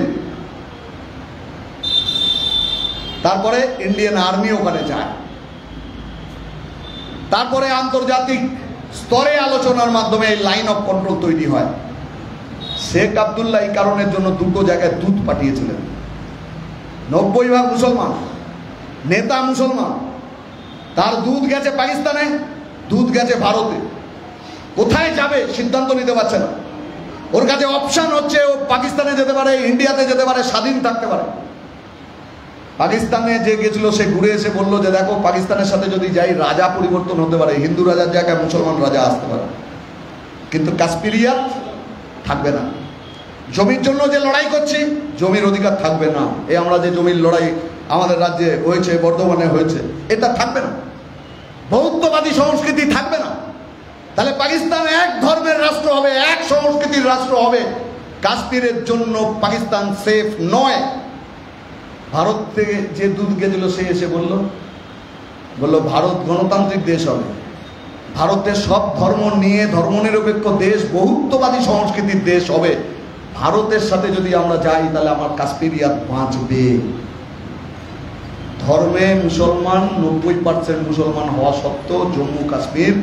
তারপরে ইন্ডিয়ান আর্মি ওখানে যায়। তারপরে আন্তর্জাতিক স্তরে আলোচনার মাধ্যমে এই লাইন অফ কন্ট্রোল তৈরি হয়। শেখ আবদুল্লাহ এই কারণের জন্য 2টো জায়গায় দূত পাঠিয়েছিলেন। 90% মুসলমান, নেতা মুসলমান, তার দূত গেছে পাকিস্তানে, দূত গেছে ভারতে। কোথায় যাবে সিদ্ধান্ত নিতে পারছে না। ওর কাছে অপশন হচ্ছে ও পাকিস্তানে যেতে পারে, ইন্ডিয়াতে যেতে পারে, স্বাধীন থাকতে পারে। পাকিস্তানে যে গেছিল সে ঘুরে এসে বললো যে দেখো পাকিস্তানের সাথে যদি যাই রাজা পরিবর্তন হতে পারে, হিন্দু রাজার জায়গায় মুসলমান রাজা আসতে পারে, কিন্তু কাশ্মীরিয়াত থাকবে না। জমির জন্য যে লড়াই করছি জমির অধিকার থাকবে না। এই আমরা যে জমির লড়াই আমাদের রাজ্যে হয়েছে, বর্ধমানে হয়েছে, এটা থাকবে না। বৌদ্ধবাদী সংস্কৃতি থাকবে না। তাহলে পাকিস্তান এক ধর্মের রাষ্ট্র হবে, এক সংস্কৃতির রাষ্ট্র হবে। কাশ্মীরের জন্য পাকিস্তান সেফ নয়। ভারত থেকে যে দূত গেছিল সে এসে বলল ভারত গণতান্ত্রিক দেশ হবে, ভারতের সব ধর্ম নিয়ে ধর্মনিরপেক্ষ দেশ, বহুত্ববাদী সংস্কৃতির দেশ হবে। ভারতের সাথে যদি আমরা যাই তাহলে আমার কাশ্মীরিয়াত বাঁচবে। ধর্মে মুসলমান 90% মুসলমান হওয়া সত্ত্বেও জম্মু কাশ্মীর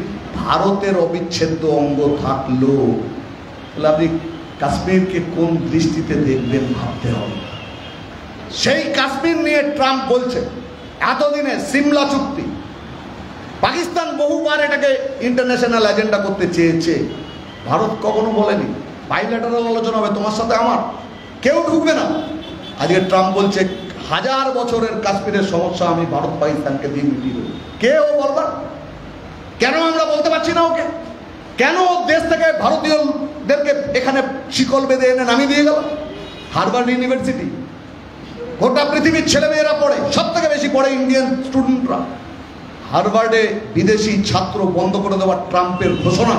ভারতের অবিচ্ছেদ্য অঙ্গ থাকলো। তাহলে আপনি কাশ্মীরকে কোন দৃষ্টিতে দেখবেন ভাবতে হবে। সেই কাশ্মীর নিয়ে ট্রাম্প বলছে এতদিনে সিমলা চুক্তি, পাকিস্তান বহুবার এটাকে ইন্টারন্যাশনাল এজেন্ডা করতে চেয়েছে, ভারত কখনো বলেনি বাইল্যাটারাল আলোচনা হবে তোমার সাথে আমার, কেউ ঢুকবে না। আজকে ট্রাম্প বলছে 1000 বছরের কাশ্মীরের সমস্যা আমি ভারত পাকিস্তানকে দিয়ে মিটিয়ে দেবো। কে ও বলবা? কেন আমরা বলতে পারছি না ওকে? কেন দেশ থেকে ভারতীয়দেরকে এখানে শিকল বেঁধে এনে নামিয়ে দিয়ে গেল? হার্ভার্ড ইউনিভার্সিটি, গোটা পৃথিবীর ছেলেমেয়েরা পড়ে, সব থেকে বেশি পড়ে ইন্ডিয়ান স্টুডেন্টরা। হার্ভার্ডে বিদেশি ছাত্র বন্ধ করে দেওয়ার ট্রাম্পের ঘোষণা।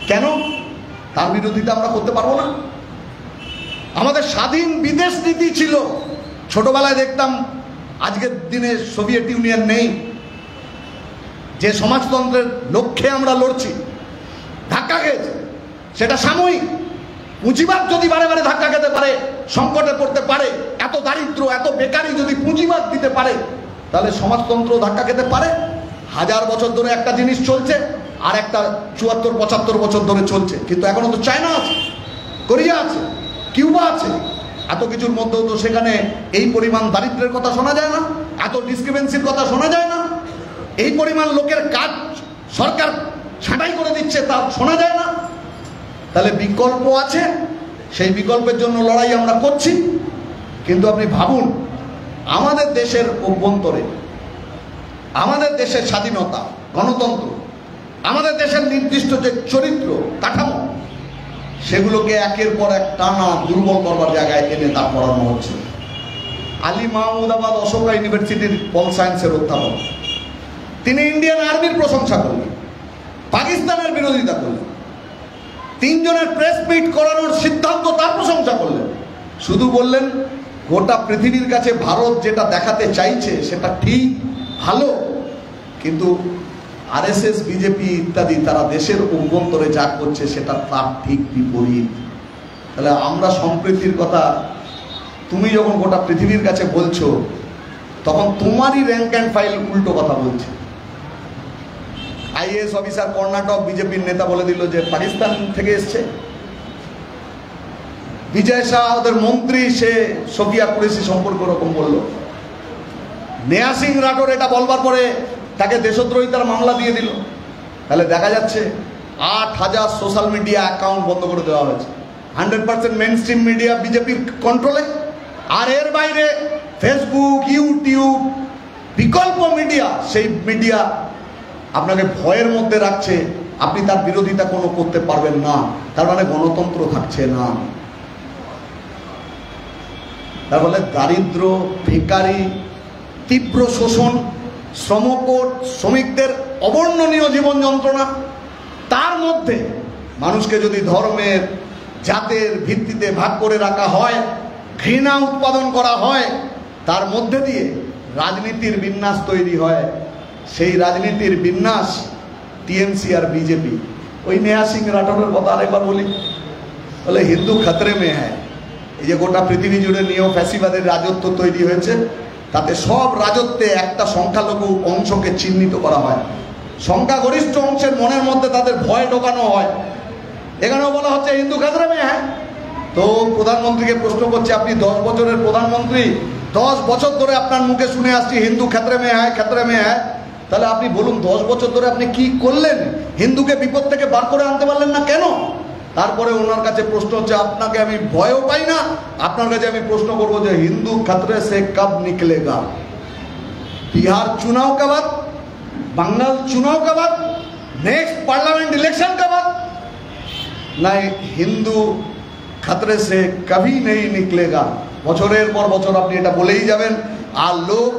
কেন? তার বিরোধিতা আমরা করতে পারবো না? আমাদের স্বাধীন বিদেশ নীতি ছিল। ছোটবেলায় দেখতাম আজকের দিনে সোভিয়েত ইউনিয়ন নেই, যে সমাজতন্ত্রের লক্ষ্যে আমরা লড়ছি ধাক্কা খেয়েছে, সেটা সাময়িক। পুঁজিবাদ যদি বারে বারে ধাক্কা খেতে পারে, সংকটে পড়তে পারে, এত দারিদ্র এত বেকারি যদি পুঁজিবাদ দিতে পারে, তাহলে সমাজতন্ত্র ধাক্কা খেতে পারে। 1000 বছর ধরে একটা জিনিস চলছে, আর একটা 74-75 বছর ধরে চলছে। কিন্তু এখনো তো চায়না আছে, কোরিয়া আছে, কিউবা আছে, এত কিছুর মধ্যেও তো সেখানে এই পরিমাণ দারিদ্র্যের কথা শোনা যায় না, এত ডিসক্রিপেন্সির কথা শোনা যায় না, এই পরিমাণ লোকের কাজ সরকার ছাঁটাই করে দিচ্ছে তা শোনা যায় না। তাহলে বিকল্প আছে, সেই বিকল্পের জন্য লড়াই আমরা করছি। কিন্তু আপনি ভাবুন, আমাদের দেশের অভ্যন্তরে, আমাদের দেশের স্বাধীনতা, গণতন্ত্র, আমাদের দেশের নির্দিষ্ট যে চরিত্র কাঠামো, সেগুলোকে একের পর এক টানা দুর্বল করবার জায়গায় এনে দাঁড় করানো হচ্ছে। আলী মাহমুদাবাদ অশোকা ইউনিভার্সিটির পল সায়েন্সের অধ্যাপক, তিনি ইন্ডিয়ান আর্মির প্রশংসা করলেন, পাকিস্তানের বিরোধিতা করলেন, তিনজনের প্রেস মিট করানোর সিদ্ধান্ত তার প্রশংসা করলেন। শুধু বললেন গোটা পৃথিবীর কাছে ভারত যেটা দেখাতে চাইছে সেটা ঠিক ভালো, কিন্তু আরএসএস, বিজেপি ইত্যাদি তারা দেশের অভ্যন্তরে যা করছে সেটা তার ঠিক বিপরীত। তাহলে আমরা সম্প্রীতির কথা তুমি যখন গোটা পৃথিবীর কাছে বলছো, তখন তোমারই র্যাঙ্ক অ্যান্ড ফাইল উল্টো কথা বলছে। আইএএস অফিসার কর্ণাটক বিজেপির নেতা বলে দিল যে পাকিস্তান থেকে এসছে। বিজয় শাহ ওদের মন্ত্রী, সে শফিয়া কুরেশি সম্পর্ক রকম বলল। নেহা সিং রাঠোর এটা বলবার পরে তাকে দেশদ্রোহিতার মামলা দিয়ে দিল। তাহলে দেখা যাচ্ছে 8,000 সোশ্যাল মিডিয়া অ্যাকাউন্ট বন্ধ করে দেওয়া হয়েছে। 100% মেইন স্ট্রিম মিডিয়া বিজেপির কন্ট্রোলে। আর এর বাইরে ফেসবুক, ইউটিউব, বিকল্প মিডিয়া, সেই মিডিয়া আপনাকে ভয়ের মধ্যে রাখছে, আপনি তার বিরোধিতা কোনো করতে পারবেন না। তার মানে গণতন্ত্র থাকছে না। তার ফলে দারিদ্র, বেকারি, তীব্র শোষণ, শ্রমকোট, শ্রমিকদের অবর্ণনীয় জীবন যন্ত্রণা, তার মধ্যে মানুষকে যদি ধর্মের, জাতের ভিত্তিতে ভাগ করে রাখা হয়, ঘৃণা উৎপাদন করা হয়, তার মধ্যে দিয়ে রাজনীতির বিন্যাস তৈরি হয়। সেই রাজনীতির বিন্যাস টিএমসি আর বিজেপি। ওই নেহা সিং রাঠোরের কথা আরেকবার বলি, বলে হিন্দু খতরে মে হ্যায়। এই যে গোটা পৃথিবী জুড়ে নিয়েও ফ্যাসিবাদের রাজত্ব তৈরি হয়েছে, তাতে সব রাজত্বে একটা সংখ্যালঘু অংশকে চিহ্নিত করা হয়, সংখ্যাগরিষ্ঠ অংশের মনের মধ্যে তাদের ভয় ঢোকানো হয়। এখানেও বলা হচ্ছে হিন্দু খতরে মে হ্যায়। তো প্রধানমন্ত্রীকে প্রশ্ন করছে, আপনি 10 বছরের প্রধানমন্ত্রী, 10 বছর ধরে আপনার মুখে শুনে আসছি হিন্দু খতরে মে হ্যায়, খতরে মে হ্যায়। তাহলে আপনি বলুন 10 বছর ধরে আপনি কি করলেন? হিন্দুকে বিপদ থেকে বার করে আনতে পারলেন না কেন? তারপরে ওনার কাছে প্রশ্ন হচ্ছে, আপনাকে আমি ভয়ও পাই না, আপনার কাছে আমি প্রশ্ন করবো যে হিন্দু খতরে সে কব নিকলেগা? বিহার চুনাव का बाद, बंगाल चुनाव का बाद, नेक्स्ट पार्लियामेंट इलेक्शन का बाद, ना हिंदू खतरे से कभी नहीं निकलेगा। বছরের পর বছর আপনি এটা বলেই যাবেন, আর লোক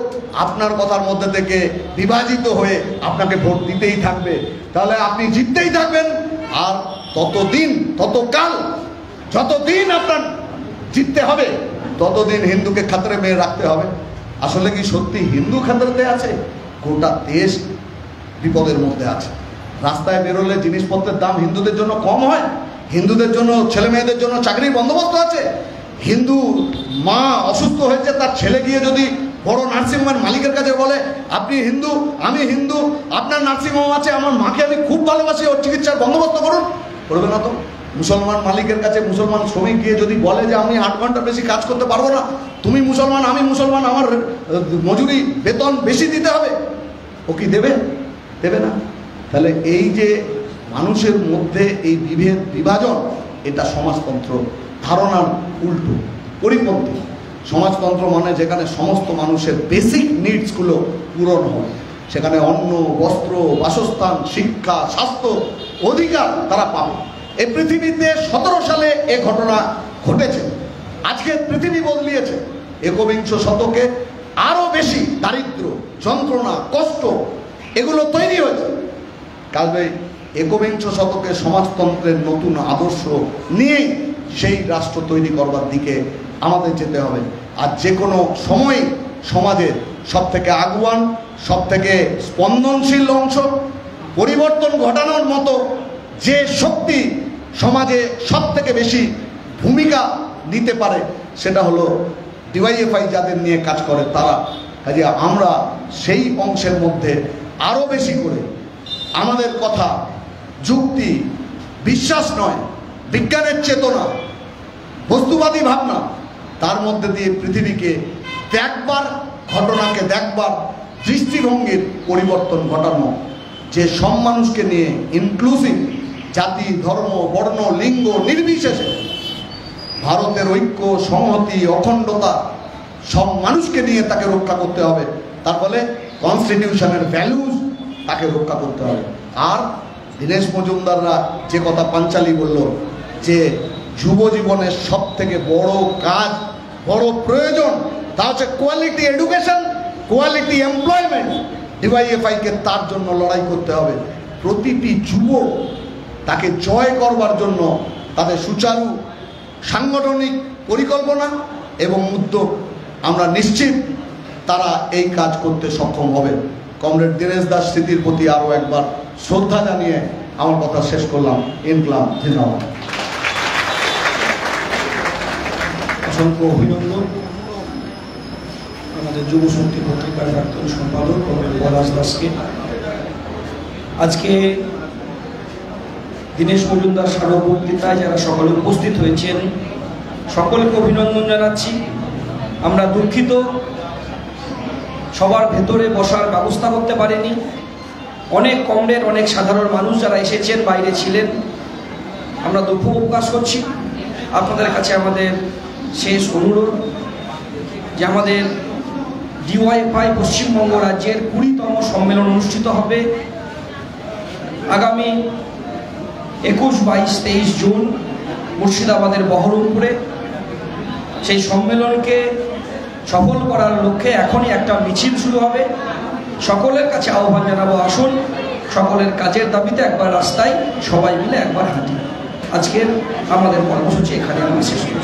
আপনার কথার মধ্যে থেকে বিভাজিত হয়ে আপনাকে ভোট দিতেই থাকবে। তাহলে আপনি জিততেই থাকবেন, আর ততদিন, ততকাল, যতদিন আপনার জিততে হবে, ততদিন হিন্দুকে খাতরে মেয়ে রাখতে হবে। আসলে কি সত্যি হিন্দু খাতরেতে আছে? গোটা দেশ বিপদের মধ্যে আছে। রাস্তায় বেরোলে জিনিসপত্রের দাম হিন্দুদের জন্য কম হয়, হিন্দুদের জন্য, ছেলে মেয়েদের জন্য চাকরির বন্দোবস্ত আছে। হিন্দু মা অসুস্থ হয়েছে, তার ছেলে গিয়ে যদি বড় নার্সিংহোমের মালিকের কাছে বলে, আপনি হিন্দু, আমি হিন্দু, আপনার নার্সিংহোম আছে, আমার মাকে আমি খুব ভালোবাসি, ওর চিকিৎসার বন্দোবস্ত করুন, করবে না তো? মুসলমান মালিকের কাছে মুসলমান শ্রমিক গিয়ে যদি বলে যে আমি 8 ঘন্টা বেশি কাজ করতে পারবো না, তুমি মুসলমান, আমি মুসলমান, আমার মজুরি, বেতন বেশি দিতে হবে, ও কি দেবে? দেবে না। তাহলে এই যে মানুষের মধ্যে এই বিভেদ, বিভাজন, এটা সমাজতন্ত্র ধারণার উল্টো, পরিপন্থী। সমাজতন্ত্র মানে যেখানে সমস্ত মানুষের বেসিক নিডসগুলো পূরণ হয়, সেখানে অন্ন, বস্ত্র, বাসস্থান, শিক্ষা, স্বাস্থ্য, অধিকার তারা পাবে। এই পৃথিবীতে 17 সালে এ ঘটনা ঘটেছে। আজকে পৃথিবী বদলিয়েছে। 21 শতকে আরো বেশি দারিদ্র, যন্ত্রণা, কষ্ট এগুলো তৈরি হয়েছে। কাজে 21 শতকে সমাজতন্ত্রের নতুন আদর্শ নিয়েই সেই রাষ্ট্র তৈরি করবার দিকে আমাদের যেতে হবে। আর যে কোনো সময় সমাজের সব থেকে আগুয়ান, সব থেকে স্পন্দনশীল অংশ, পরিবর্তন ঘটানোর মতো যে শক্তি সমাজে সব থেকে বেশি ভূমিকা নিতে পারে, সেটা হলো ডিওয়াইএফআই, যাদের নিয়ে কাজ করে তারা। কাজে আমরা সেই অংশের মধ্যে আরও বেশি করে আমাদের কথা, যুক্তি, বিশ্বাস নয়, বিজ্ঞানের চেতনা, বস্তুবাদী ভাবনা, তার মধ্যে দিয়ে পৃথিবীকে দেখবার, ঘটনাকে দেখবার দৃষ্টিভঙ্গির পরিবর্তন ঘটানো, যে সব মানুষকে নিয়ে ইনক্লুসিভ, জাতি, ধর্ম, বর্ণ, লিঙ্গ নির্বিশেষে ভারতের ঐক্য, সংহতি, অখণ্ডতা সব মানুষকে নিয়ে তাকে রক্ষা করতে হবে। তার ফলে কনস্টিটিউশনের ভ্যালুজ তাকে রক্ষা করতে হবে। আর দীনেশ মজুমদাররা যে কথা পাঞ্চালি বলল, যে যুব জীবনের সব থেকে বড় কাজ, বড় প্রয়োজন, তা হচ্ছে কোয়ালিটি এডুকেশন, কোয়ালিটি এমপ্লয়মেন্ট। ডিওয়াইএফআইকে তার জন্য লড়াই করতে হবে। প্রতিটি যুবক তাকে জয় করবার জন্য তাদের সুচারু সাংগঠনিক পরিকল্পনা এবং উদ্যোগ, আমরা নিশ্চিত তারা এই কাজ করতে সক্ষম হবে। কমরেড দীনেশ দাস স্মৃতির প্রতি আরও একবার শ্রদ্ধা জানিয়ে আমার কথা শেষ করলাম। ইনকলাব জিন্দাবাদ। অসংখ্য অভিনন্দন আমাদের যুব শক্তি পত্রিকার প্রাক্তন সম্পাদক কমরেড পলাশ দাসকে। আজকে দীনেশ মজুমদার স্মারক বক্তৃতায় যারা সকলে উপস্থিত হয়েছেন সকলকে অভিনন্দন জানাচ্ছি। আমরা দুঃখিত সবার ভেতরে বসার ব্যবস্থা করতে পারেনি। অনেক কমরেড, অনেক সাধারণ মানুষ যারা এসেছেন, বাইরে ছিলেন, আমরা দুঃখ প্রকাশ করছি। আপনাদের কাছে আমাদের শেষ অনুরোধ যে আমাদের ডিওয়াইএফআই পশ্চিমবঙ্গ রাজ্যের 20তম সম্মেলন অনুষ্ঠিত হবে আগামী 21, 22, 23 জুন মুর্শিদাবাদের বহরমপুরে। সেই সম্মেলনকে সফল করার লক্ষ্যে এখনই একটা মিছিল শুরু হবে। সকলের কাছে আহ্বান জানাবো, আসুন সকলের কাজের দাবিতে একবার রাস্তায় সবাই মিলে একবার হাঁটি। আজকের আমাদের কর্মসূচি এখানে আমরা শেষ করি।